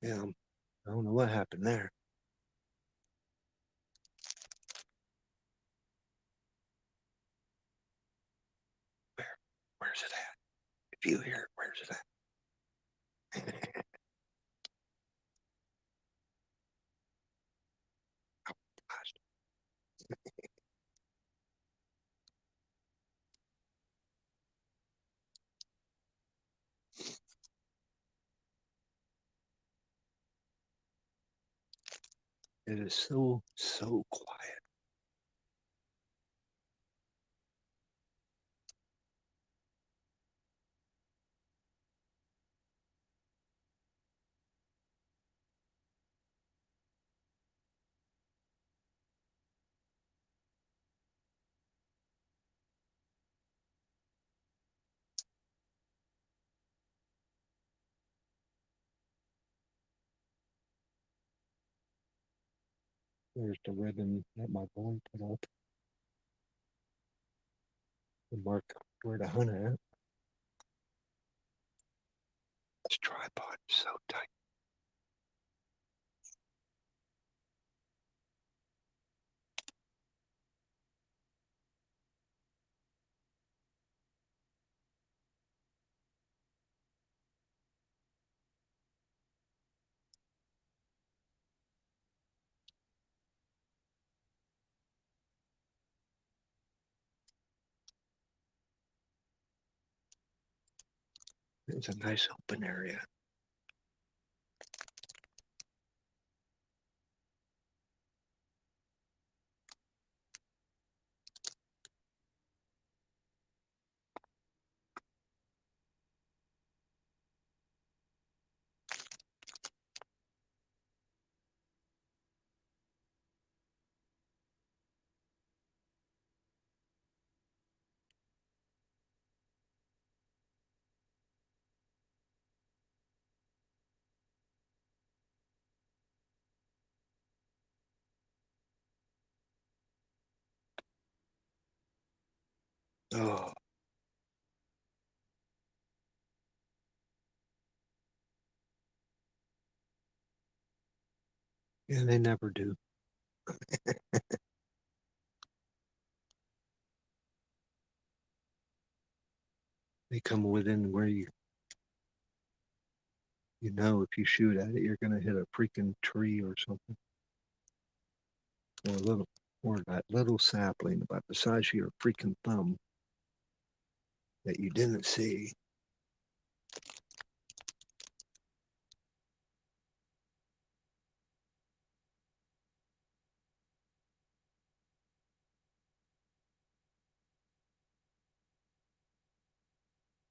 A: Yeah, I don't know what happened there. Where's it at? If you hear it, where's it at? Oh, gosh. It is so quiet. There's the ribbon that my boy put up to mark where to hunt at. This tripod is so tight. It's a nice open area. Oh, yeah, they never do. They come within where you know if you shoot at it, you're gonna hit a freaking tree or something, or a little, or that little sapling about the size of your freaking thumb that you didn't see.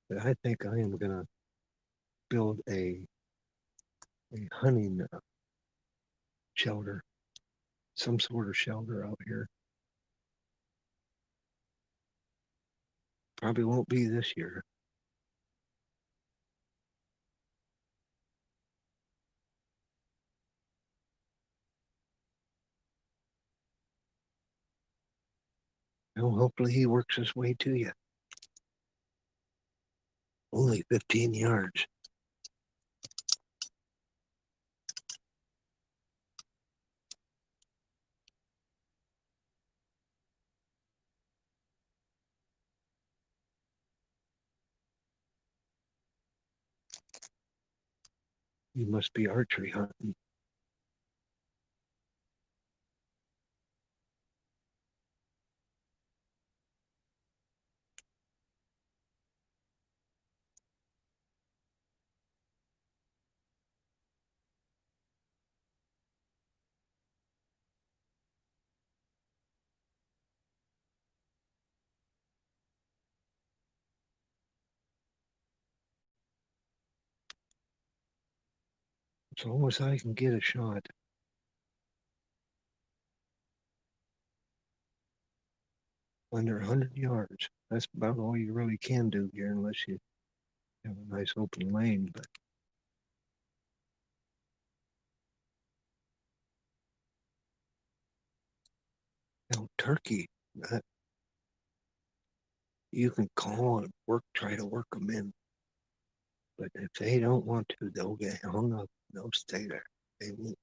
A: But I think I am gonna build a hunting shelter, some sort of shelter out here. Probably won't be this year. Well, hopefully he works his way to you. Only 15 yards. You must be archery hunting. As long as I can get a shot under 100 yards, that's about all you really can do here unless you have a nice open lane. But turkey, uh, you can call and try to work them in. But if they don't want to, they'll get hung up. They'll stay there. They won't.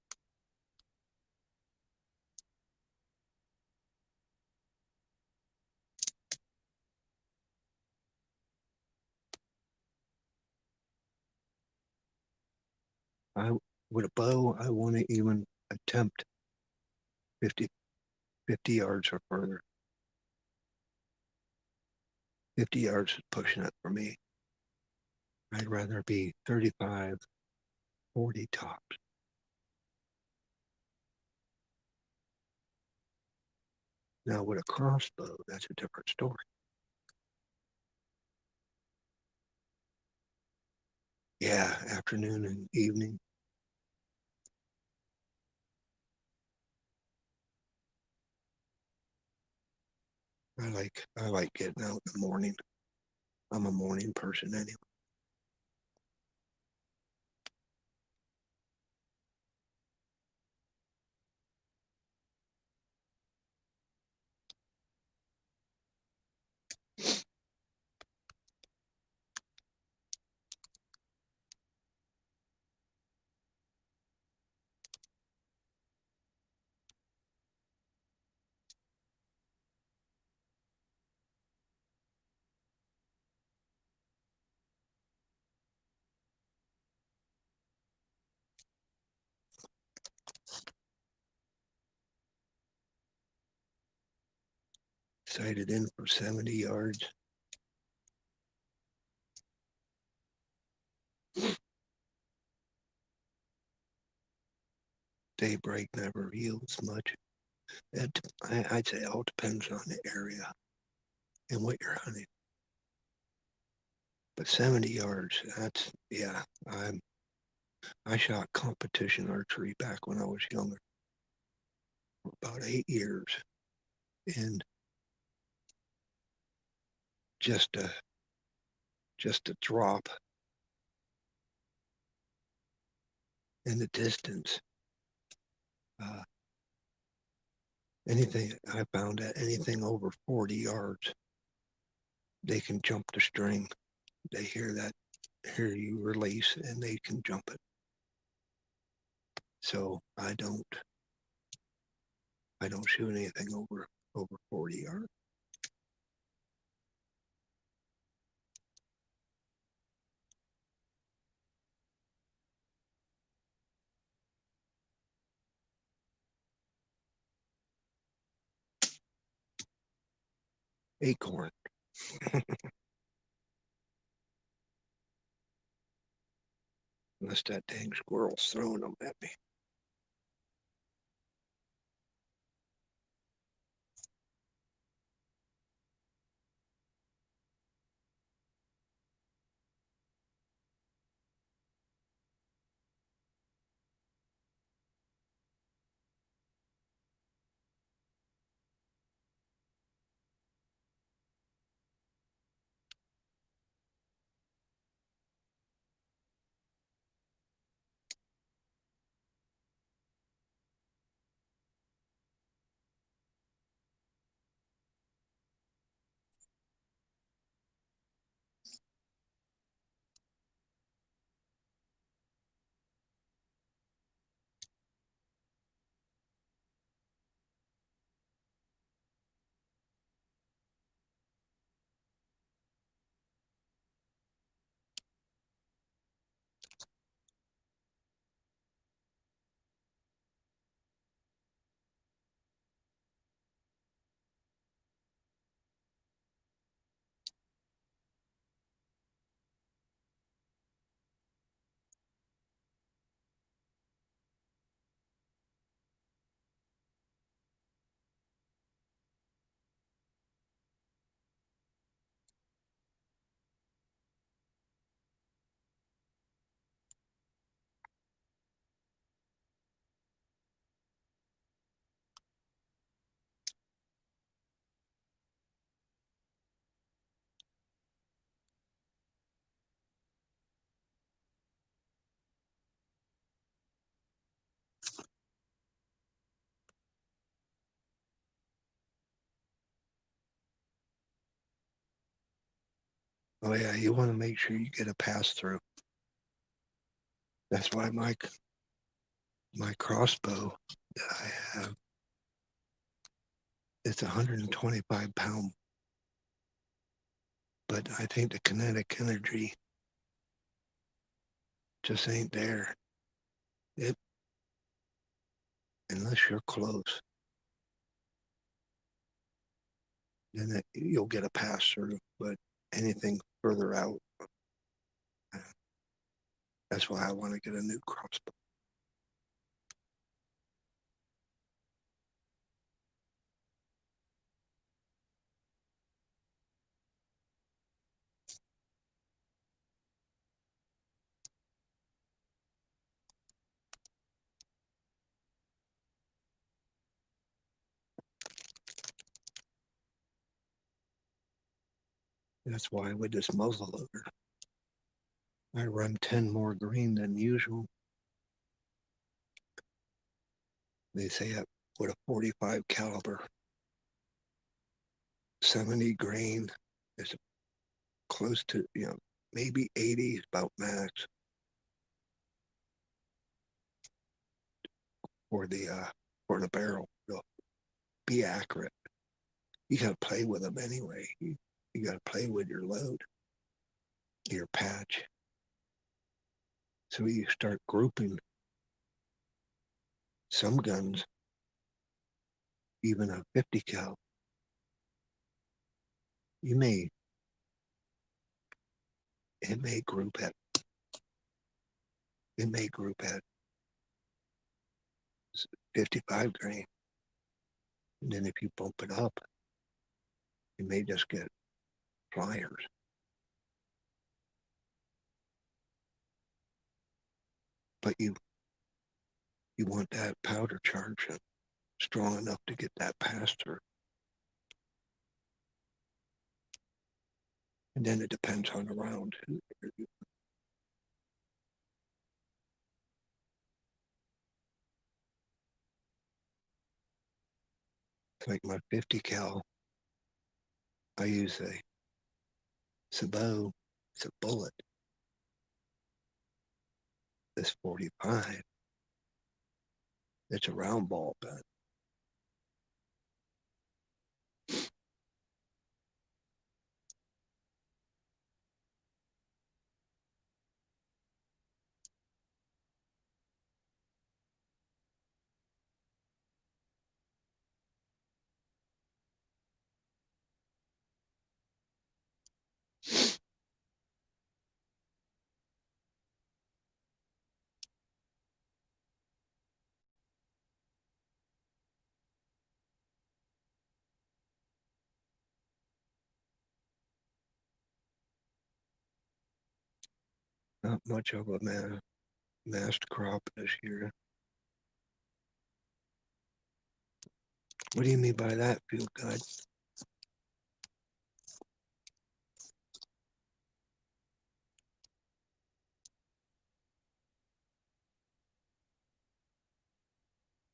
A: I with a bow, I want to even attempt 50, 50 yards or further. 50 yards is pushing it for me. I'd rather be 35, 40 tops. Now with a crossbow, that's a different story. Yeah, afternoon and evening. I like getting out in the morning. I'm a morning person anyway. Sighted in for 70 yards. Daybreak never yields much. I'd say it all depends on the area and what you're hunting. But 70 yards, yeah. I shot competition archery back when I was younger, for about 8 years, and just a just a drop in the distance. Uh, anything I found that anything over 40 yards, they can jump the string. They hear you release, and they can jump it. So I don't shoot anything over 40 yards. Acorn. Unless that dang squirrel's throwing them at me. Oh yeah, you want to make sure you get a pass through. That's why my crossbow that I have, it's 125 pound, but I think the kinetic energy just ain't there. It unless you're close, then you'll get a pass through. But anything further out, that's why I want to get a new crossbow. That's why with this muzzleloader, I run 10 more green than usual. They say with a 45 caliber, 70 grain is close to, maybe 80 is about max for the barrel. It'll be accurate. You got to play with them anyway. You got to play with your load, your patch. So you start grouping some guns, even a 50 cal. You may it may group at it may group at 55 grain, and then if you bump it up, you may just get flyers. But you want that powder charge strong enough to get that pass through. And then it depends on the round. Like my 50 cal, I use a sabot. It's a bullet. This 45, it's a round ball gun. Not much of a mast crop this year. What do you mean by that, field guide?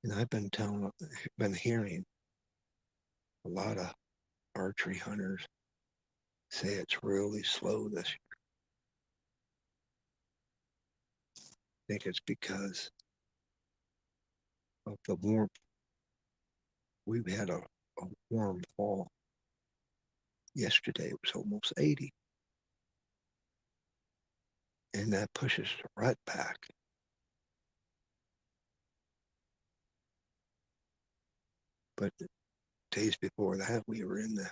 A: And I've been hearing a lot of archery hunters say it's really slow this year. I think it's because of the warmth. We've had a warm fall. Yesterday it was almost 80. And that pushes the rut back. But the days before that, we were in the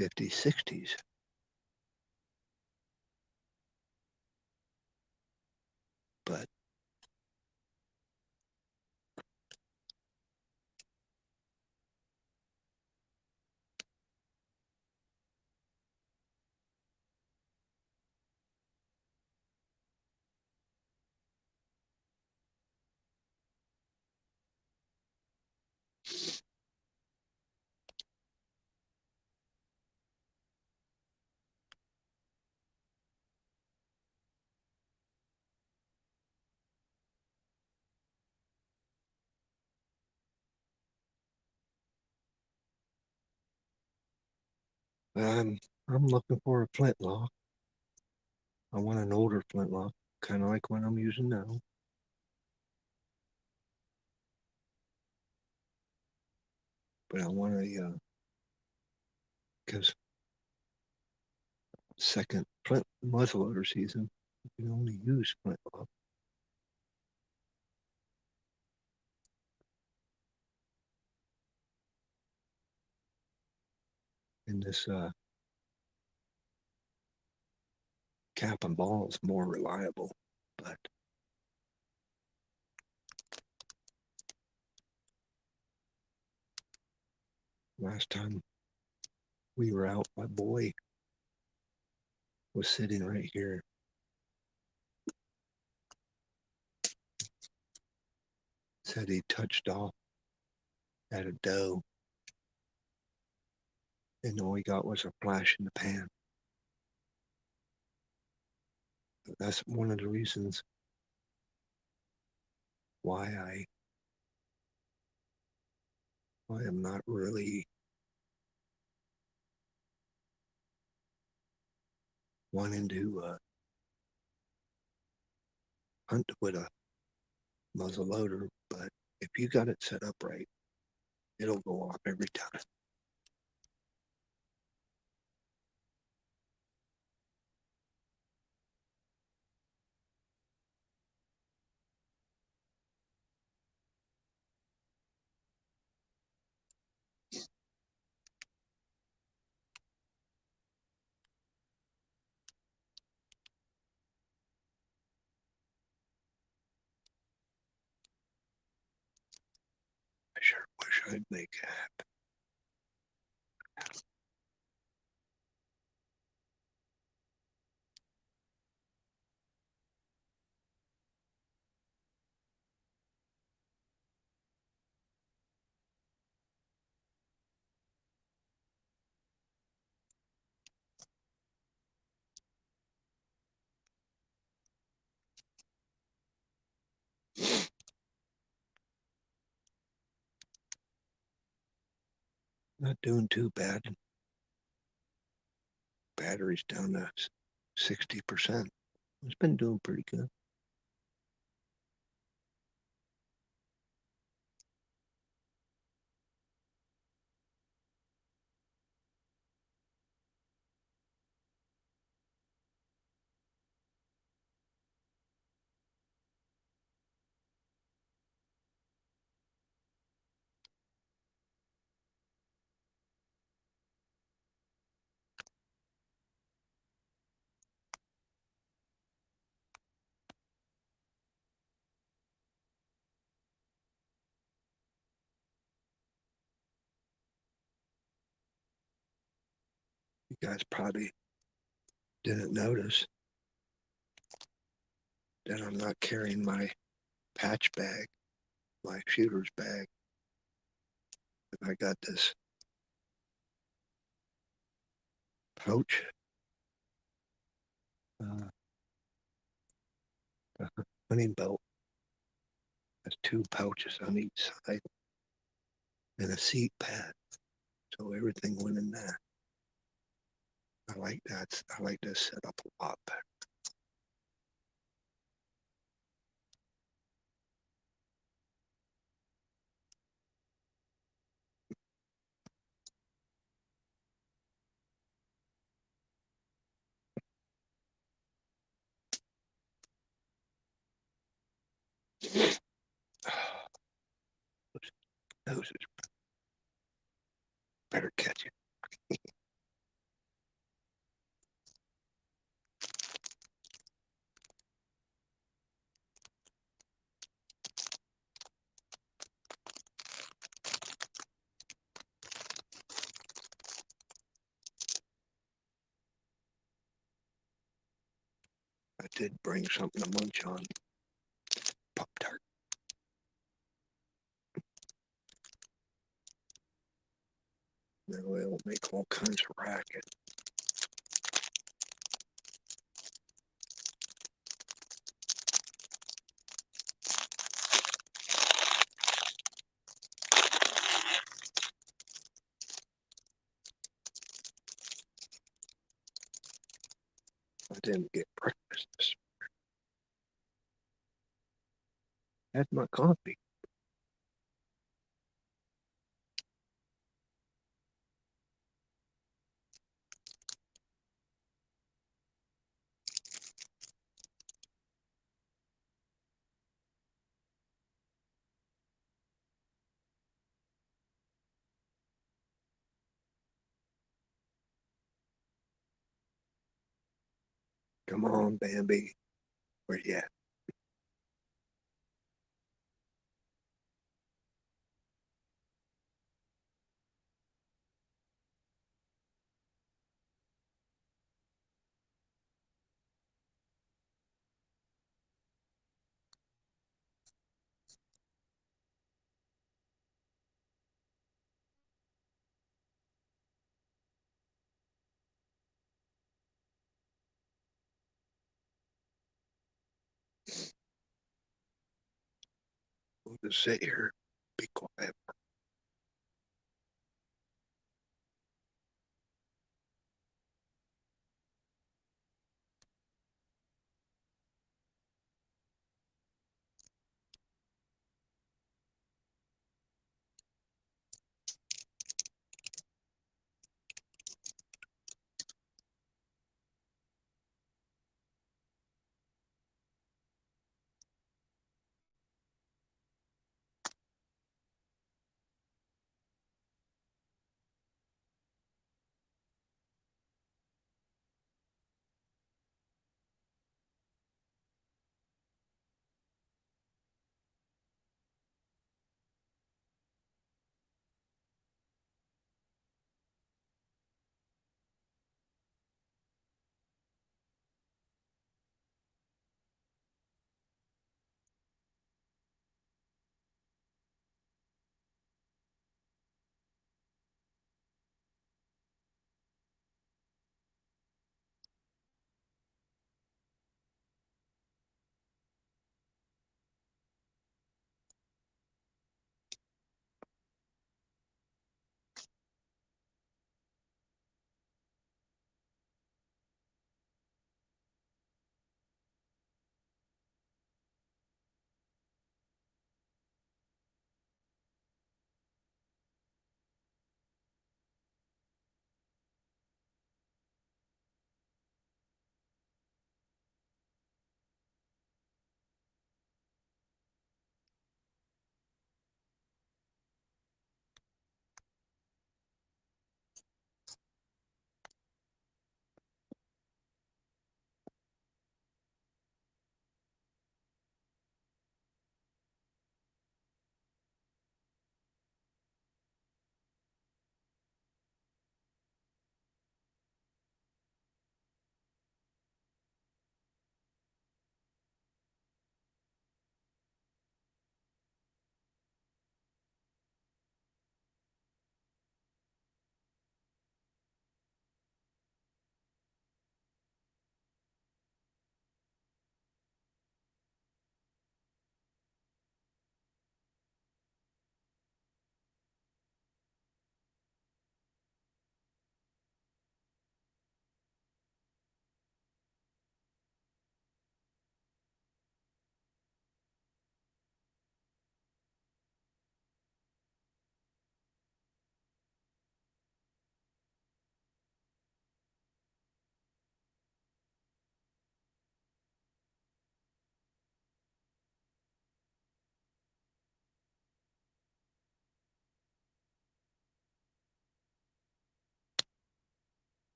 A: 50s, 60s. But I'm looking for a flintlock. I want an older flintlock, kind of like what I'm using now. But I want a, because second flint muzzleloader season, you can only use flintlock. And this cap and ball is more reliable. But last time we were out, my boy was sitting right here. Said he touched off at a doe, and all he got was a flash in the pan. That's one of the reasons why I am not really wanting to hunt with a muzzle loader. But if you got it set up right, it'll go off every time. I sure wish I'd make it happen. Not doing too bad. Battery's down to 60%. It's been doing pretty good. You guys probably didn't notice that I'm not carrying my patch bag, my shooter's bag. I got this pouch, uh, a hunting belt. Has two pouches on each side and a seat pad. So everything went in there. I like that. I like this setup a lot better. Those is better catch it. I did bring something to munch on. Pop Tart. Now it'll make all kinds of racket. didn't get breakfast this morning. Had my coffee. Come on, Bambi. Where you at? We'll just sit here, be quiet.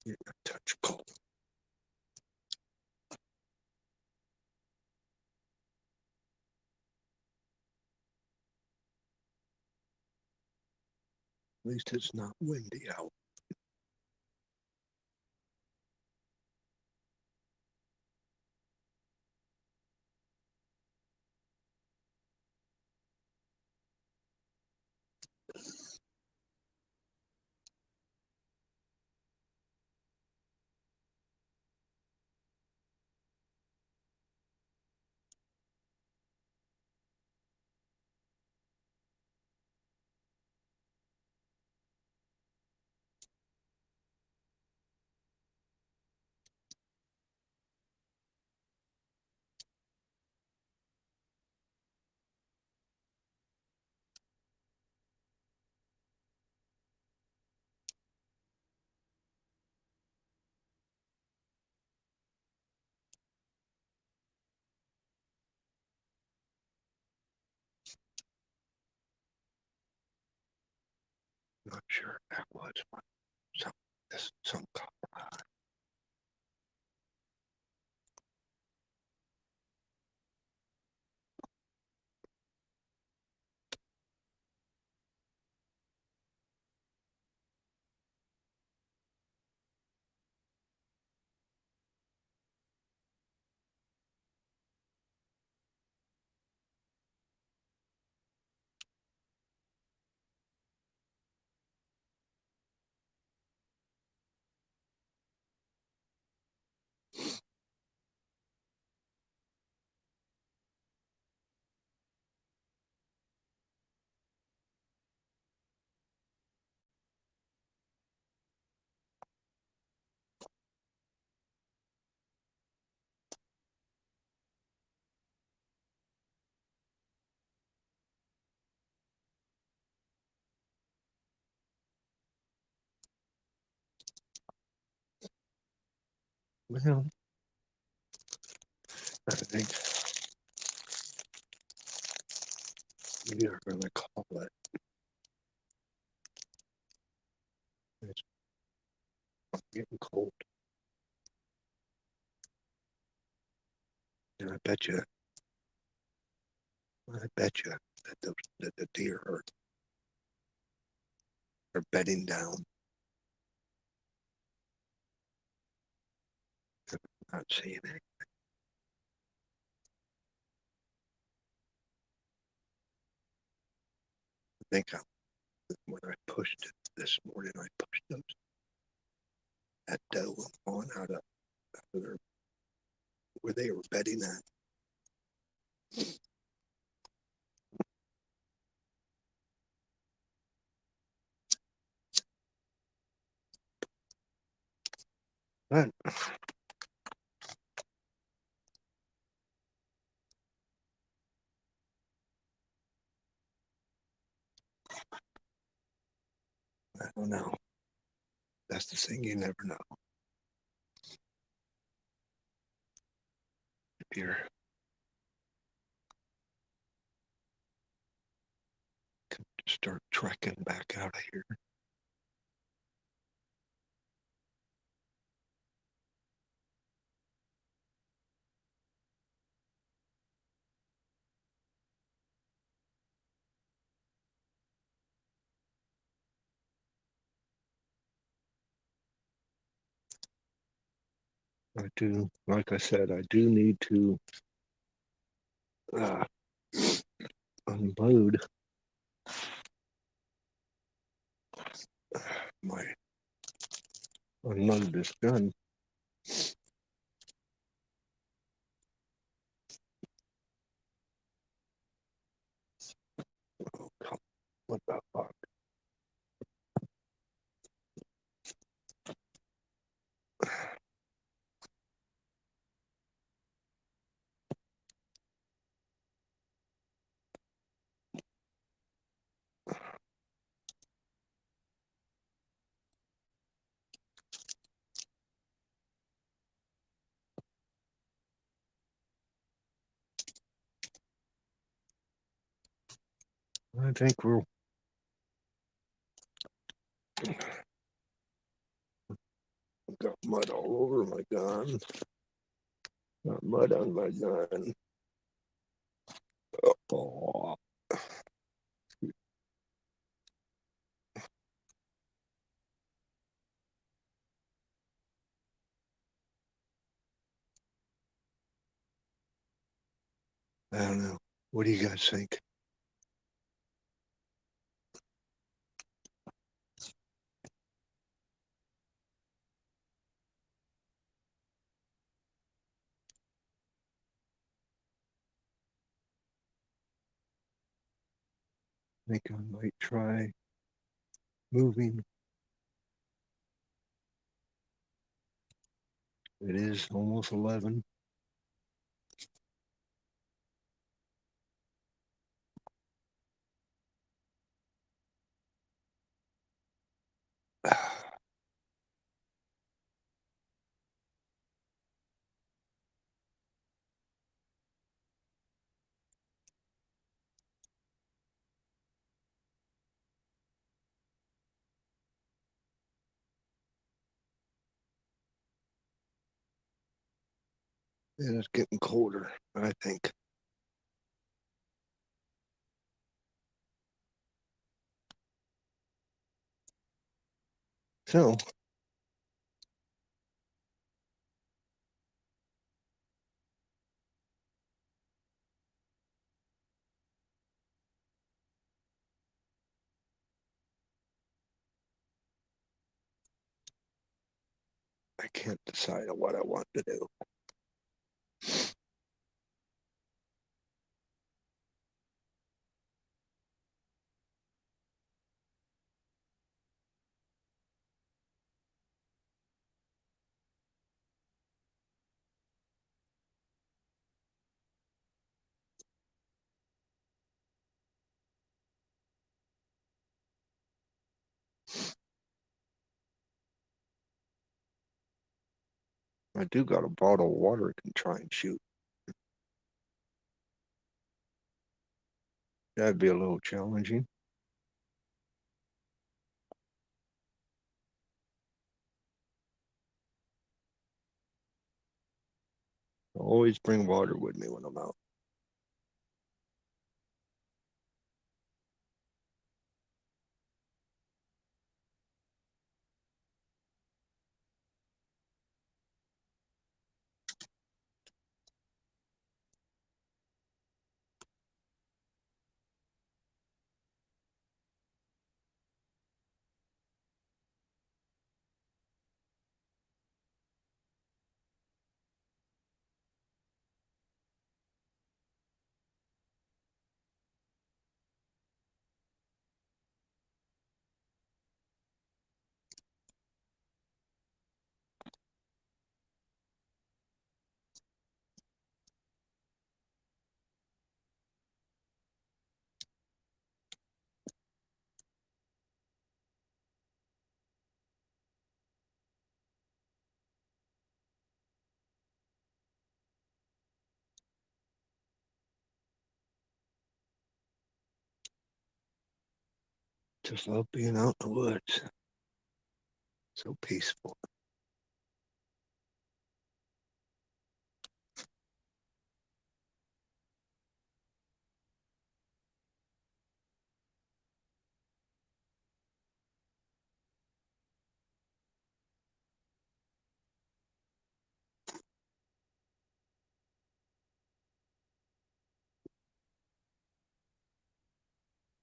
A: You're a touch cold. At least it's not windy out. Not sure if that was some copper. Well, I think we are going to call it. It's getting cold. And I bet you that the deer are bedding down. Not seeing it. I think when I pushed it this morning, I pushed that doe on out of their, where they were bedding at. But I don't know. That's the thing, you never know. If you're start trekking back out of here. I do, like I said, I do need to uh, unload my unload this gun. Oh, what the fuck? I think mud all over my gun. Got mud on my gun. Oh. I don't know. What do you guys think? I think I might try moving. It is almost 11. And it's getting colder, I think. So, I can't decide on what I want to do. I do got a bottle of water I can try and shoot. That'd be a little challenging. I always bring water with me when I'm out. Just love being out in the woods. So peaceful.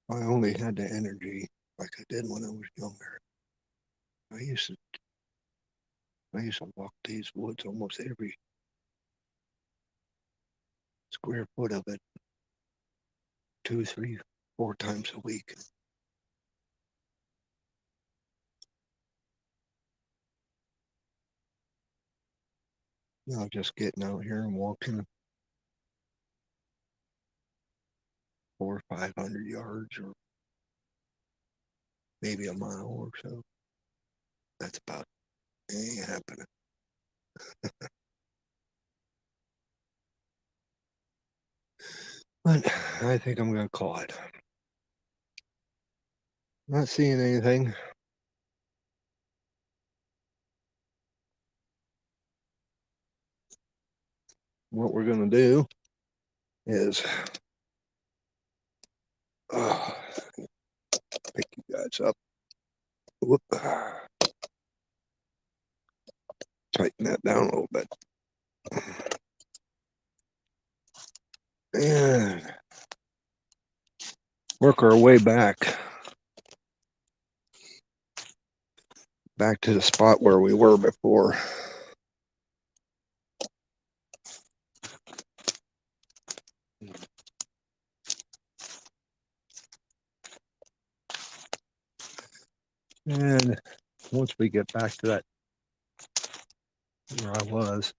A: I only had the energy like I did when I was younger. I used to I used to walk these woods almost every square foot of it 2, 3, 4 times a week. Now just getting out here and walking 400 or 500 yards or maybe a mile or so. That's about it. Ain't happening. But I think I'm gonna call it. Not seeing anything. what we're going to do is pick you guys up. Whoop. Tighten that down a little bit. And work our way back to the spot where we were before. And once we get back to that where I was,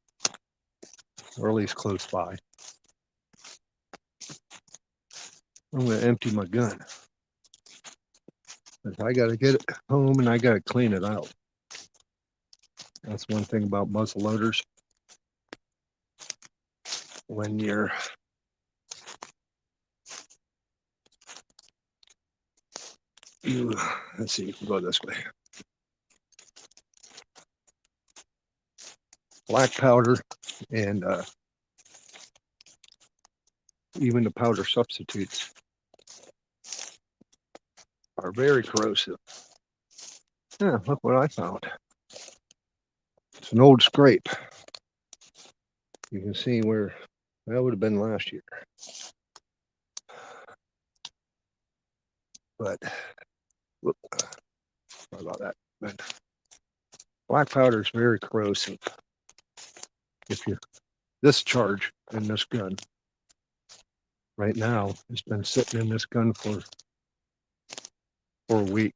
A: or at least close by, I'm going to empty my gun. I got to get it home and I got to clean it out. That's one thing about muzzle loaders. When you're let's see, we'll go this way. Black powder and even the powder substitutes are very corrosive. Yeah, look what I found. It's an old scrape. You can see where that would have been last year. But, whoop, sorry about that. But black powder is very corrosive. If you, this charge in this gun, right now, it's been sitting in this gun for a week.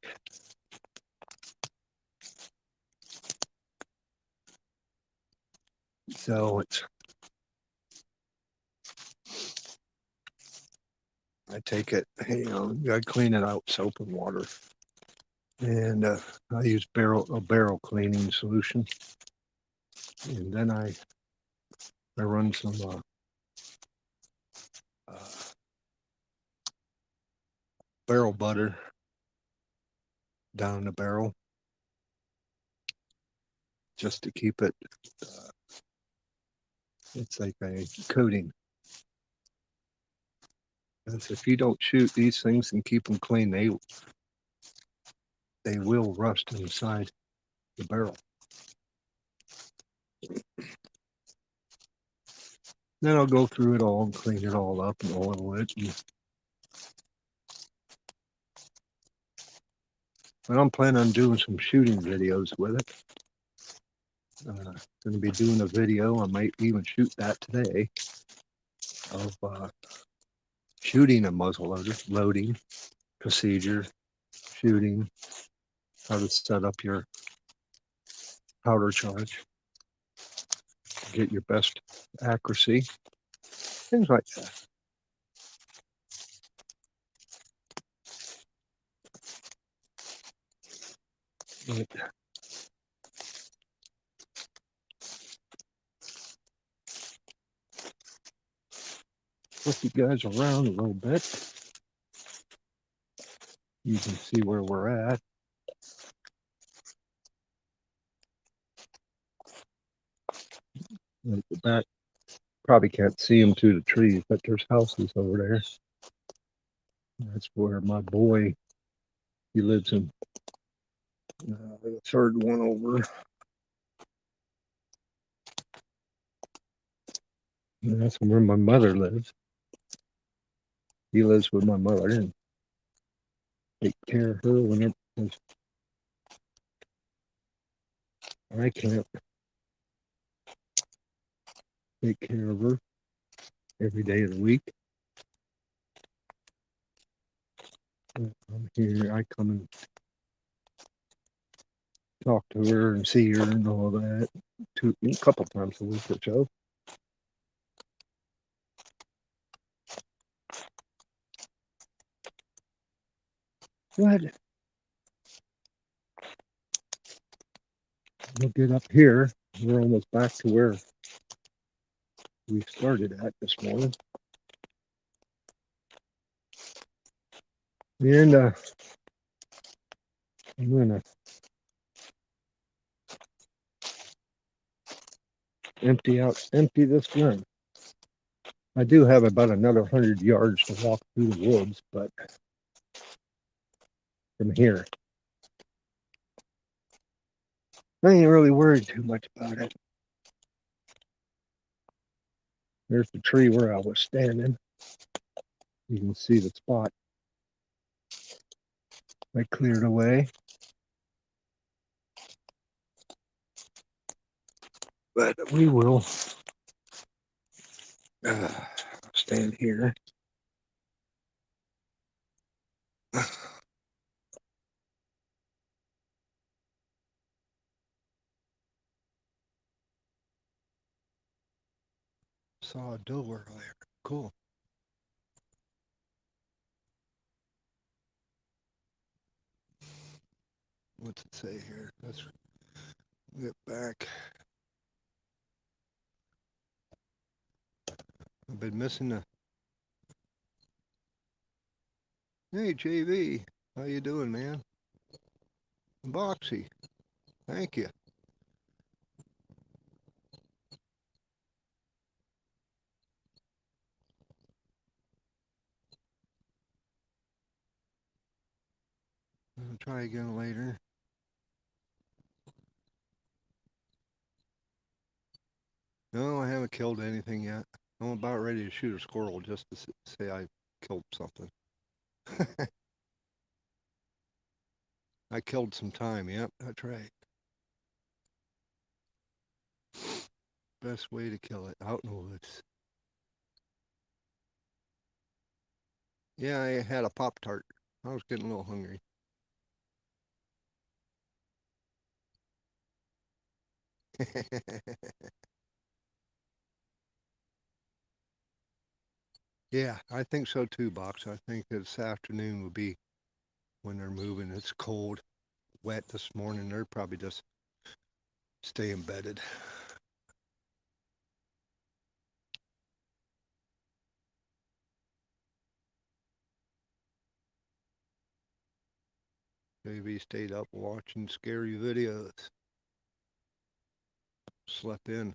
A: So it's, I take it, you know, I clean it out, soap and water. And I use a barrel cleaning solution. And then I run some barrel butter down the barrel just to keep it, it's like a coating. Because if you don't shoot these things and keep them clean, they will rust inside the barrel. Then I'll go through it all and clean it all up and oil it. But I'm planning on doing some shooting videos with it. Going to be doing a video. I might even shoot that today of shooting a muzzleloader, loading, procedure, shooting, how to set up your powder charge, get your best accuracy, things like that. But flip you guys around a little bit. You can see where we're at. At the back, probably can't see them through the trees, but there's houses over there. That's where my boy, he lives in the third one over. And that's where my mother lives. He lives with my mother and take care of her whenever I can't take care of her every day of the week. I'm here, I come and talk to her and see her and all that a couple times a week or so. But we'll get up here. We're almost back to where we started at this morning. And I'm gonna empty this gun. I do have about another 100 yards to walk through the woods, but from here, I ain't really worried too much about it. There's the tree where I was standing. You can see the spot I cleared away. But we will stand here. Saw a doe earlier. Cool. What's it say here? Let's get back. I've been missing a. Hey, JV. How you doing, man? Boxy. Thank you. I'll try again later. No, I haven't killed anything yet. I'm about ready to shoot a squirrel just to say I killed something. I killed some time. Yep, that's right. Best way to kill it, out in the woods. Yeah, I had a Pop-Tart. I was getting a little hungry. Yeah, I think so too, Box. I think this afternoon will be when they're moving. It's cold, wet this morning. They're probably just stay embedded. Maybe stayed up watching scary videos. Slept in.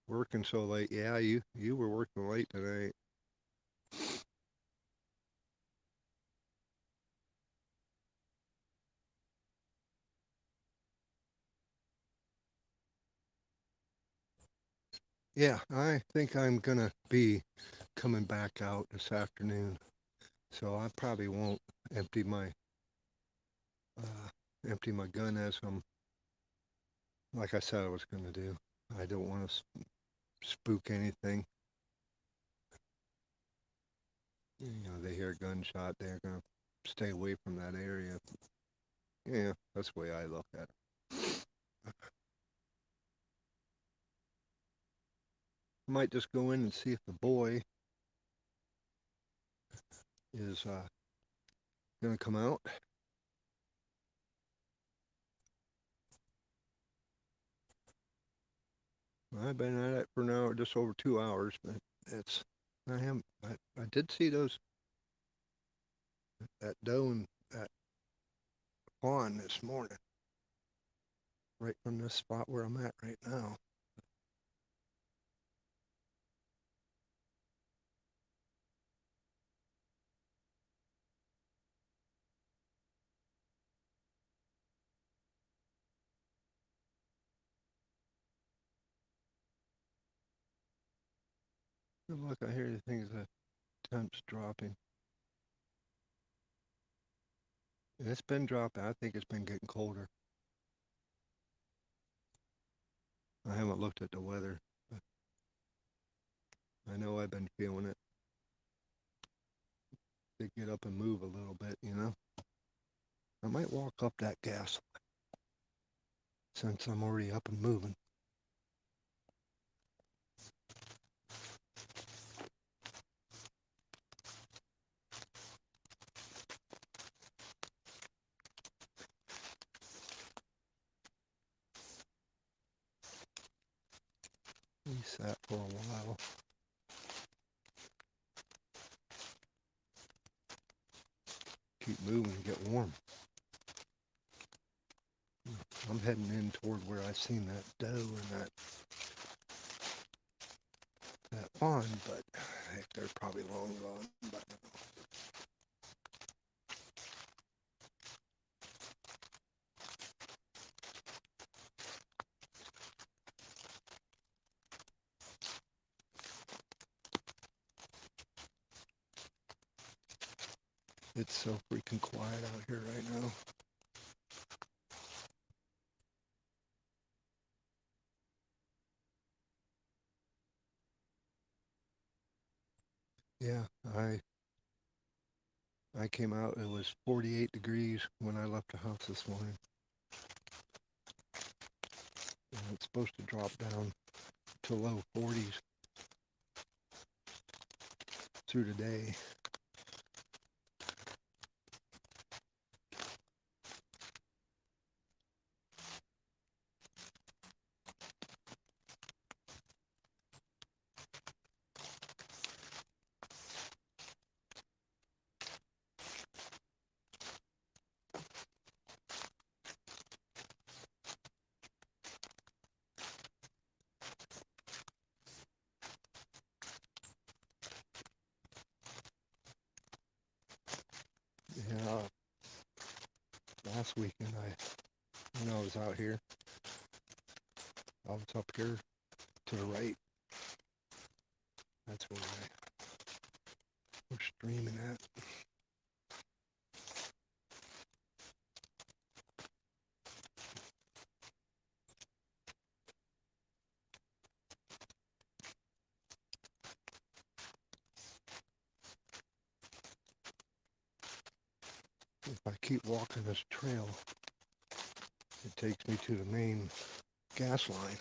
A: Working so late. Yeah, you were working late tonight. Yeah, I think I'm gonna be coming back out this afternoon, so I probably won't empty my uh, empty my gun as I'm like I said I was gonna do. I don't want to spook anything. You know, they hear a gunshot, they're gonna stay away from that area. Yeah, that's the way I look at it. I might just go in and see if the boy is gonna come out. I've been at it for an hour, just over 2 hours, but it's I did see those that doe and that fawn this morning, right from this spot where I'm at right now. Look, I hear the things the temps dropping. And it's been dropping. I think it's been getting colder. I haven't looked at the weather, but I know I've been feeling it. To get up and move a little bit, you know. I might walk up that gas since I'm already up and moving. We sat for a while. keep moving and get warm. I'm heading in toward where I seen that doe and that fawn, but heck, they're probably long gone. But it's so freaking quiet out here right now. Yeah, I came out, it was 48 degrees when I left the house this morning. And it's supposed to drop down to low 40s through the day. Yeah, last weekend when I was out here, I was up here to the right. That's where I was streaming at. If I keep walking this trail, it takes me to the main gas line.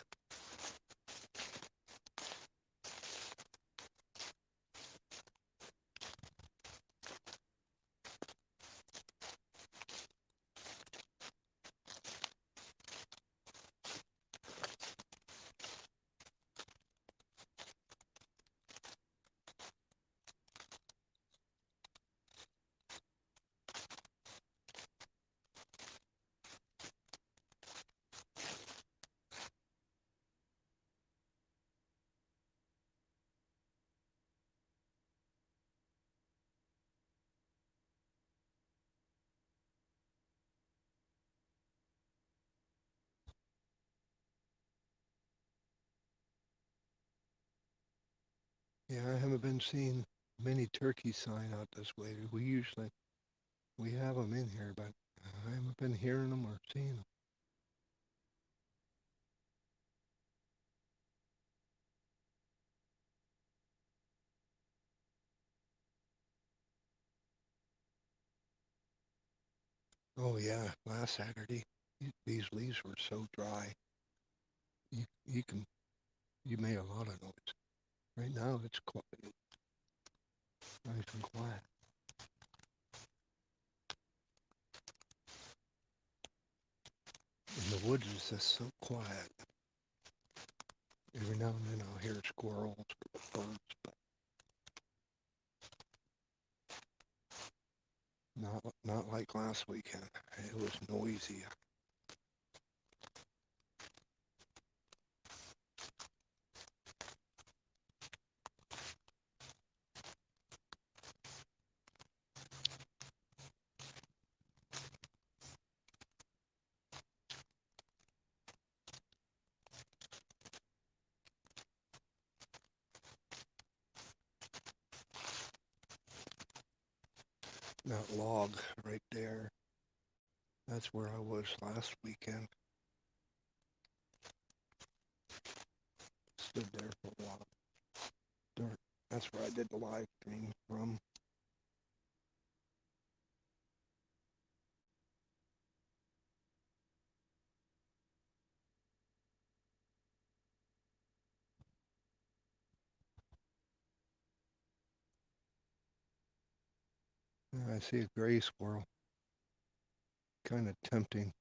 A: Yeah, I haven't been seeing many turkey sign out this way. We have them in here, but I haven't been hearing them or seeing them. Oh yeah, last Saturday, these leaves were so dry. You made a lot of noise. Right now it's quiet, nice and quiet. And the woods is just so quiet. Every now and then I'll hear squirrels or birds, but not like last weekend. It was noisy. That log right there, that's where I was last weekend. Stood there for a while. There, that's where I did the live stream from. I see a gray squirrel. Kind of tempting.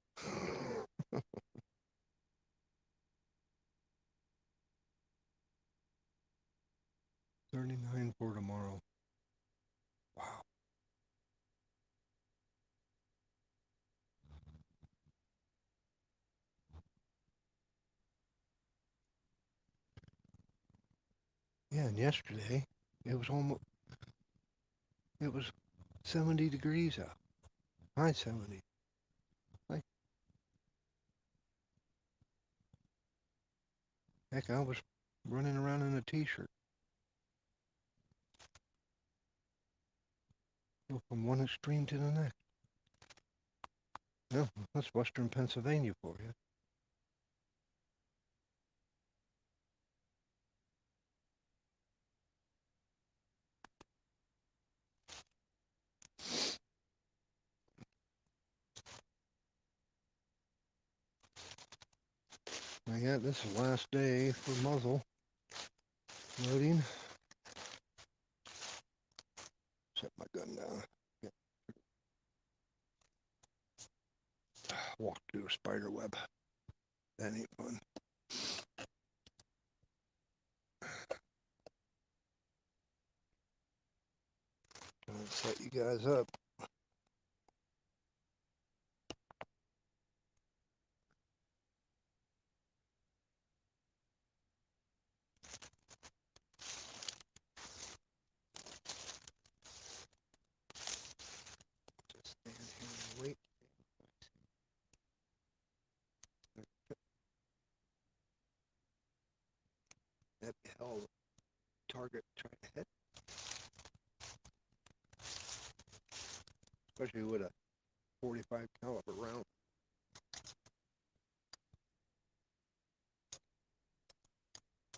A: 39 for tomorrow. Wow. Yeah, and yesterday it was almost it was 70 degrees out. High 70. Like heck, I was running around in a t-shirt. Go from one extreme to the next. No, that's Western Pennsylvania for you. Well, yeah, this is the last day for muzzle loading. Set my gun down. Yeah. Walk through a spider web. That ain't fun. Gonna set you guys up. Just stand here and wait. That hell target trying to hit, especially with a 45 caliber round.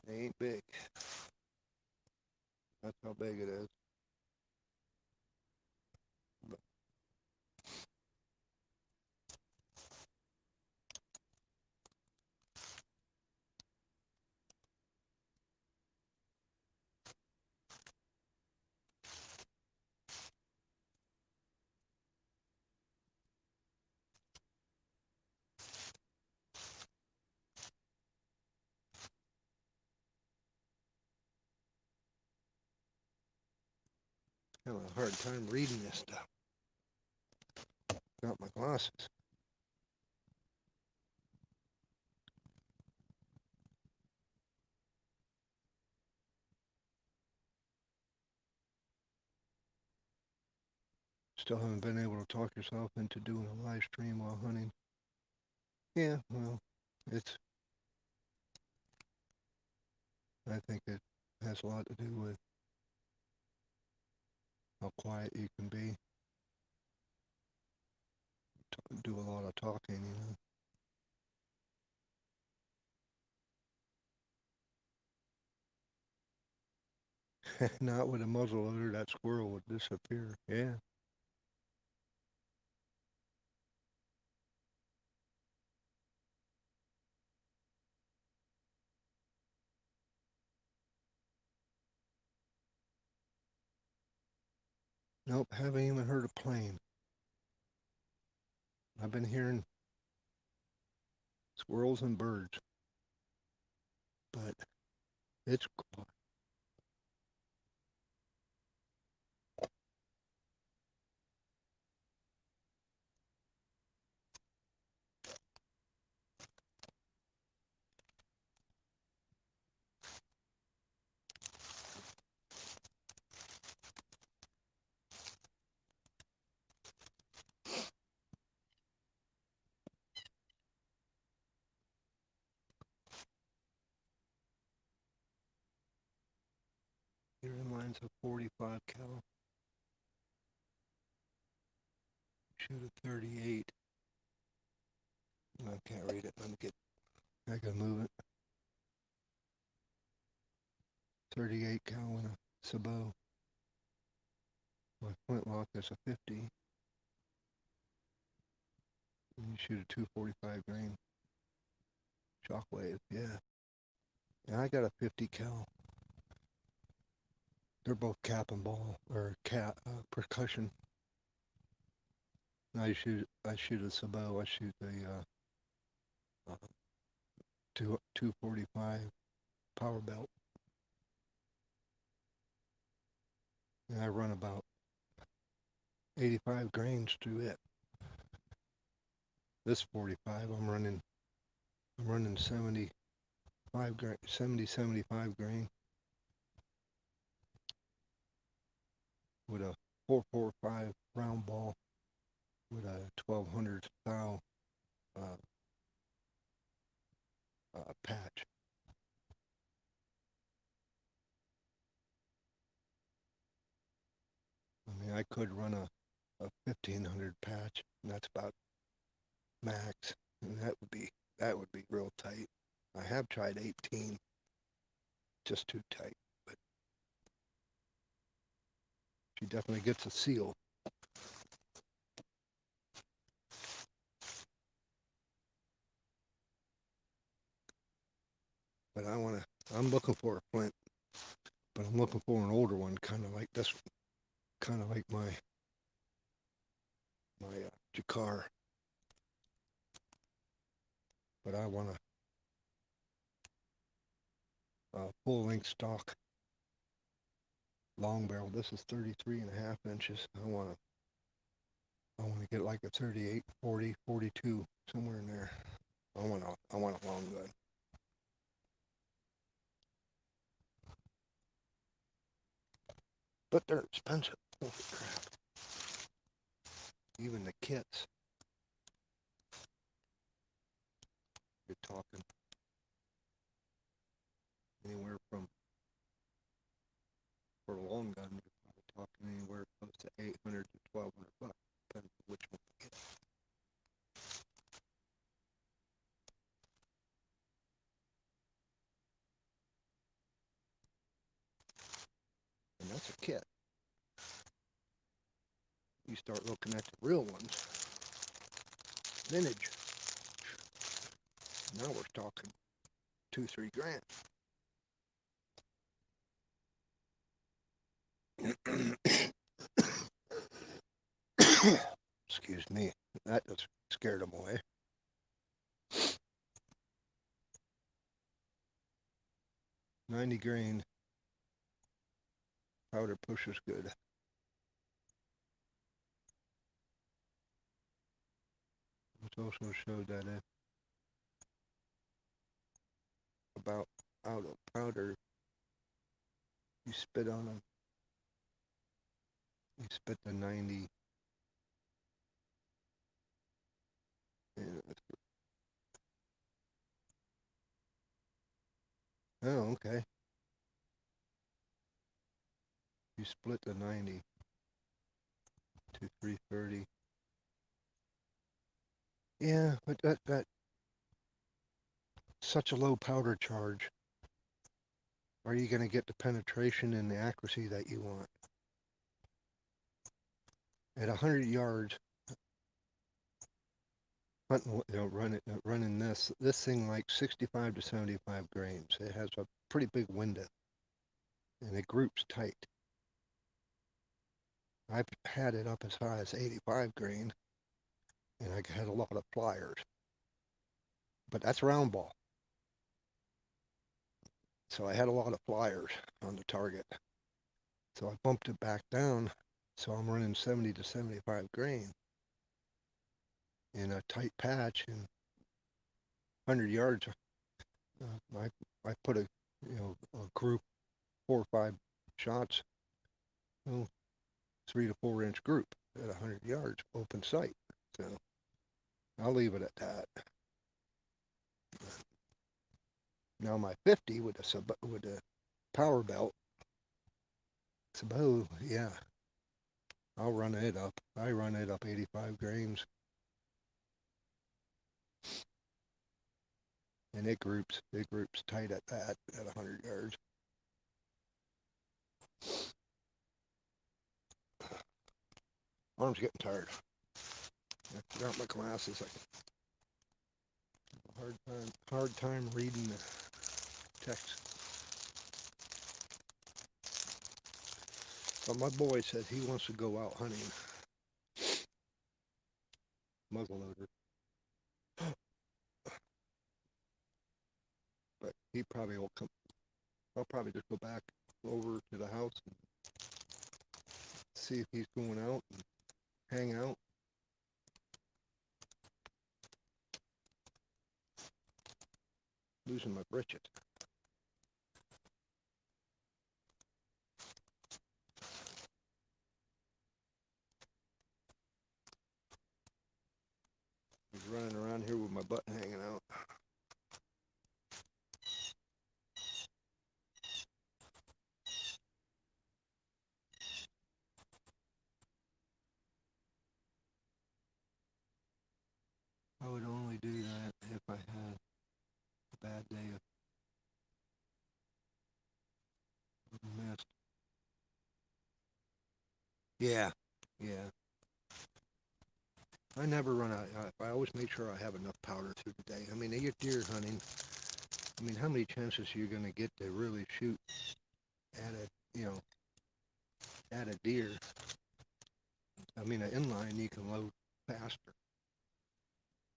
A: They ain't big. That's how big it is. But I have a hard time reading this stuff. Got my glasses. Still haven't been able to talk yourself into doing a live stream while hunting. Yeah, well, it's. I think it has a lot to do with how quiet you can be. Do a lot of talking, Not with a muzzleloader, that squirrel would disappear. Yeah. Nope, haven't even heard a plane. I've been hearing squirrels and birds, but it's quiet. Here in mine's a 45 cal. Shoot a 38. I can't read it. Let me get. I can move it. 38 cal and a sabot. My flintlock is a 50. And you shoot a 245 grain shockwave. Yeah. And I got a 50 cal. They're both cap and ball or percussion. I shoot a sabot. I shoot a uh, 245 power belt. And I run about 85 grains through it. This 45, I'm running 75 grain, 75 grain. with a 445 round ball with a 1200 style uh, patch. I mean, I could run a 1500 patch, and that's about max, and that would be real tight. I have tried 18, just too tight, but she definitely gets a seal. But I'm looking for a flint, but I'm looking for an older one, kind of like this, kind of like my Jakar. But I want a full length stock long barrel. This is 33 and a half inches. I want to get like a 38, 40, 42, somewhere in there. I want a long gun. But they're expensive. Holy crap. Even the kits, you're talking anywhere from, for a long gun, you're probably talking anywhere close to 800 to 1200 bucks, depending on which one you get. And that's a kit. You start looking at the real ones, vintage. Now we're talking 2-3 grand. Excuse me. That just scared them away. .90 grain powder pushes good. It also showed that about out of powder, you spit on them. You spit the 90. And oh, okay. You split the 90 to 330. Yeah, but that such a low powder charge. Are you going to get the penetration and the accuracy that you want? At 100 yards, hunting, running this thing like 65 to 75 grains. It has a pretty big window, and it groups tight. I've had it up as high as 85 grain, and I had a lot of flyers. But that's round ball. So I had a lot of flyers on the target. So I bumped it back down. So I'm running 70 to 75 grain in a tight patch, and 100 yards. I put a group 4 or 5 shots, 3 to 4 inch group at 100 yards open sight. So I'll leave it at that. Now my 50 with a power belt, Sabot, yeah, I'll run it up. I run it up 85 grains, and it groups tight at that at 100 yards. Arm's getting tired. I forgot my glasses. I have a hard time reading the text. But my boy said he wants to go out hunting muzzleloader, but he probably will come. I'll probably just go back over to the house and see if he's going out and hang out. Losing my britches. running around here with my butt hanging out. I would only do that if I had a bad day of mist. Yeah, yeah. I never run out. I always make sure I have enough powder through the day. I mean, you're deer hunting. I mean, how many chances are you going to get to really shoot at at a deer? I mean, an inline you can load faster.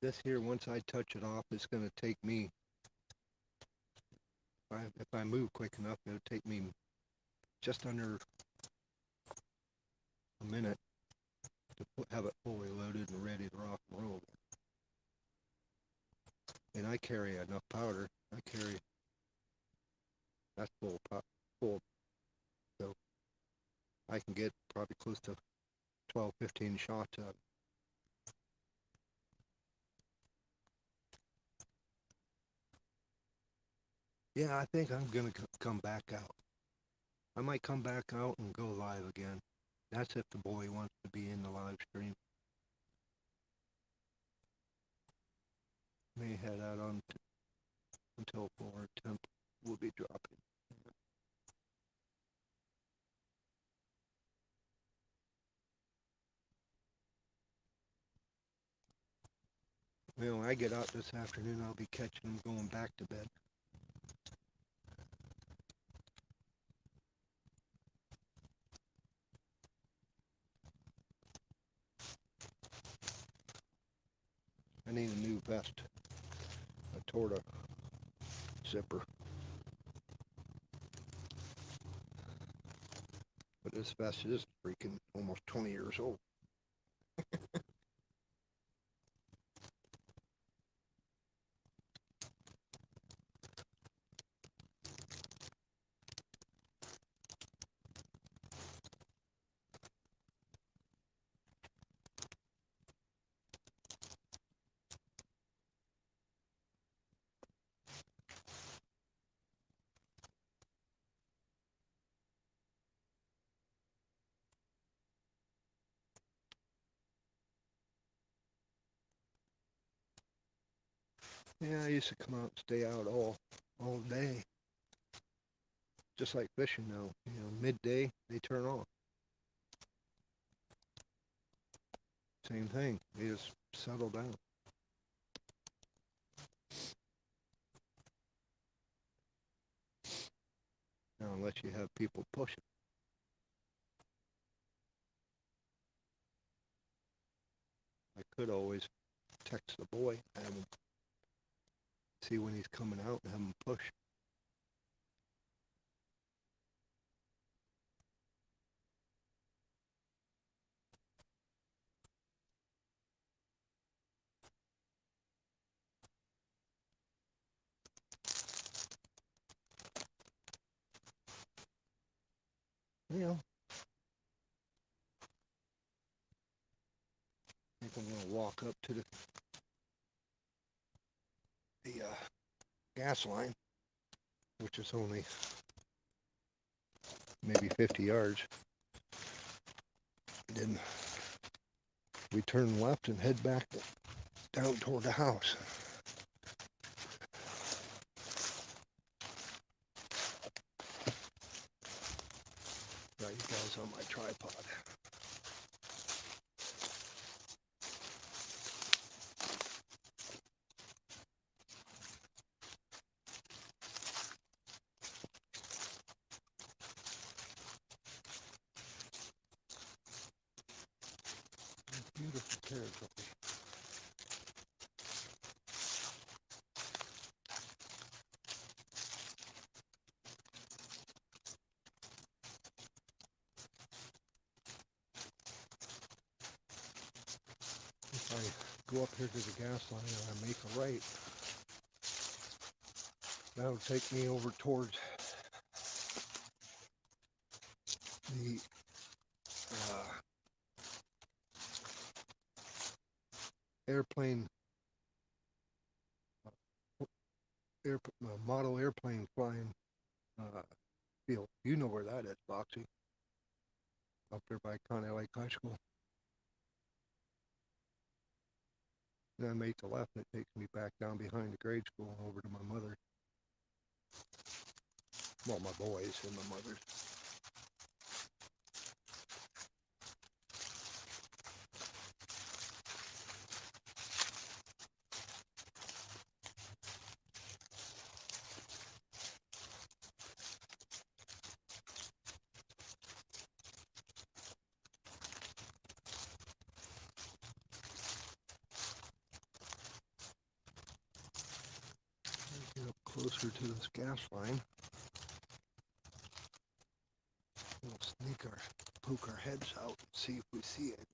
A: This here, once I touch it off, it's going to take me. If I move quick enough, it'll take me just under a minute to have it fully loaded and ready to rock and roll. And I carry enough powder. That's full, so I can get probably close to 12, 15 shots out. Yeah, I think I'm gonna come back out. I might come back out and go live again. That's if the boy wants to be in the live stream. May head out on until 4 temp will be dropping. Well, when I get out this afternoon, I'll be catching them going back to bed. I need a new vest, a torta zipper. But this vest is freaking almost 20 years old. Yeah, I used to come out and stay out all day. Just like fishing now. Midday they turn off. Same thing. They just settle down. Now, unless you have people pushing. I could always text the boy, have him see when he's coming out and have him push. I think I'm gonna walk up to the gas line, which is only maybe 50 yards. And then we turn left and head back down toward the house. Got you guys on my tripod. Beautiful territory. If I go up here to the gas line and I make a right, that'll take me over towards the airplane model airplane flying field. You know where that is, Boxy. Up there by Connie Lake High School. Then I make the left and it takes me back down behind the grade school and over to my mother. Well, my boys and my mother. Get up closer to this gas line. We'll poke our heads out and see if we see anything.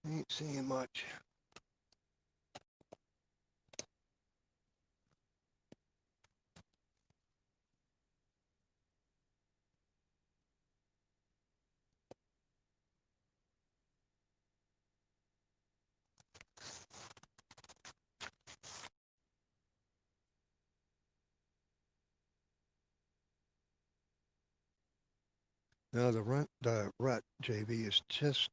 A: Ain't seeing much. Now the rut, JV, is just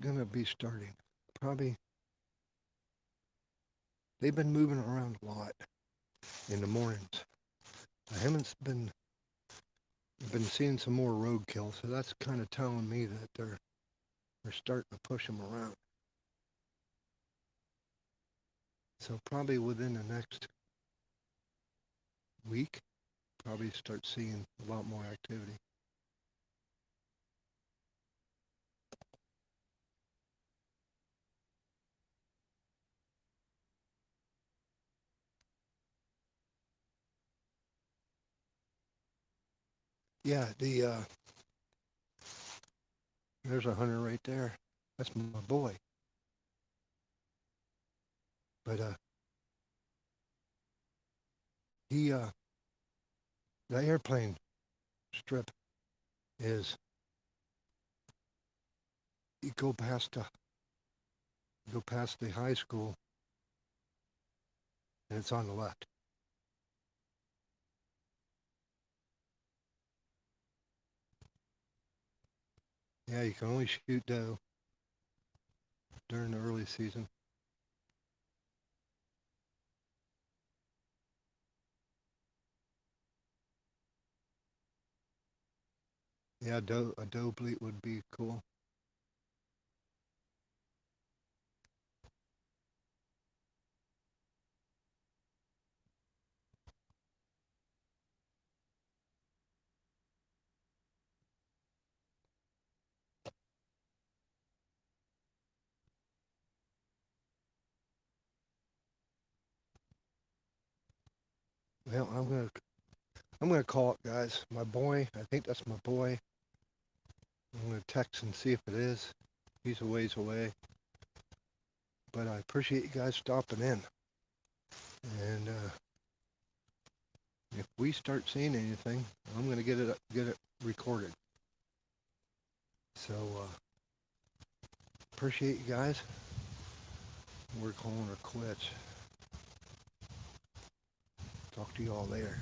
A: gonna be starting. Probably, they've been moving around a lot in the mornings. I haven't been seeing some more roadkill, so that's kind of telling me that they're starting to push them around. So probably within the next week, probably start seeing a lot more activity. Yeah, there's a hunter right there. That's my boy. But the airplane strip is, you go past the high school and it's on the left. Yeah, you can only shoot doe during the early season. Yeah, a doe bleat would be cool. Well, I'm gonna call it, guys. My boy, I think that's my boy. I'm gonna text and see if it is. He's a ways away. But I appreciate you guys stopping in. And if we start seeing anything, I'm gonna get it recorded. So appreciate you guys. We're calling her quits. Talk to you all later.